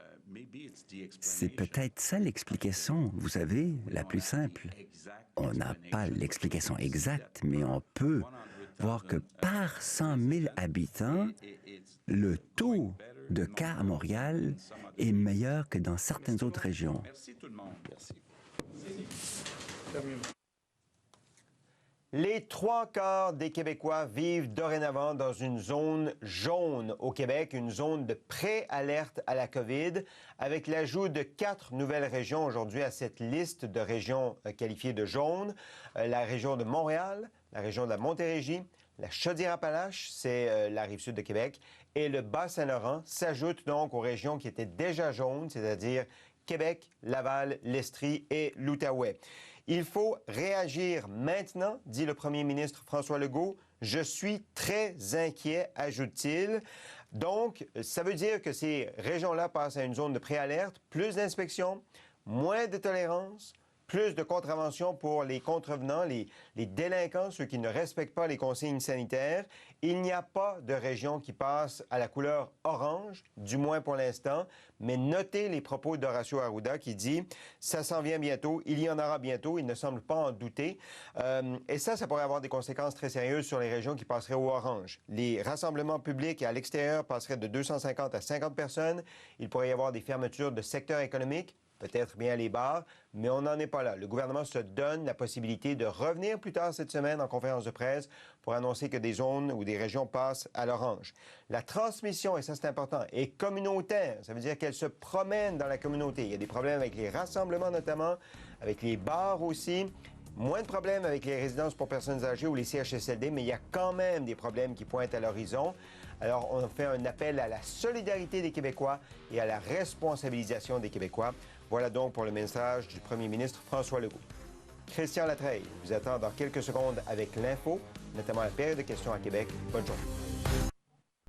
C'est peut-être ça l'explication, vous savez, la plus simple. On n'a pas l'explication exacte, mais on peut voir que par 100 000 habitants, le taux de cas à Montréal est meilleur que dans certaines autres régions. Merci tout le monde. Merci. Les 3/4 des Québécois vivent dorénavant dans une zone jaune au Québec, une zone de pré-alerte à la COVID, avec l'ajout de 4 nouvelles régions aujourd'hui à cette liste de régions qualifiées de jaune. La région de Montréal, la région de la Montérégie, la Chaudière-Appalaches, c'est la rive sud de Québec, et le Bas-Saint-Laurent s'ajoutent donc aux régions qui étaient déjà jaunes, c'est-à-dire Québec, Laval, l'Estrie et l'Outaouais. Il faut réagir maintenant, dit le premier ministre François Legault. Je suis très inquiet, ajoute-t-il. Donc, ça veut dire que ces régions-là passent à une zone de préalerte, plus d'inspections, moins de tolérance, plus de contraventions pour les contrevenants, les délinquants, ceux qui ne respectent pas les consignes sanitaires. Il n'y a pas de région qui passe à la couleur orange, du moins pour l'instant, mais notez les propos d'Horacio Arruda qui dit « ça s'en vient bientôt, il y en aura bientôt », il ne semble pas en douter. Et ça pourrait avoir des conséquences très sérieuses sur les régions qui passeraient au orange. Les rassemblements publics à l'extérieur passeraient de 250 à 50 personnes. Il pourrait y avoir des fermetures de secteurs économiques, peut-être bien les bars, mais on n'en est pas là. Le gouvernement se donne la possibilité de revenir plus tard cette semaine en conférence de presse pour annoncer que des zones ou des régions passent à l'orange. La transmission, et ça c'est important, est communautaire. Ça veut dire qu'elle se promène dans la communauté. Il y a des problèmes avec les rassemblements notamment, avec les bars aussi. Moins de problèmes avec les résidences pour personnes âgées ou les CHSLD, mais il y a quand même des problèmes qui pointent à l'horizon. Alors, on fait un appel à la solidarité des Québécois et à la responsabilisation des Québécois. Voilà donc pour le message du premier ministre François Legault. Christian Latreille vous attend dans quelques secondes avec l'info, notamment la période de questions à Québec. Bonne journée.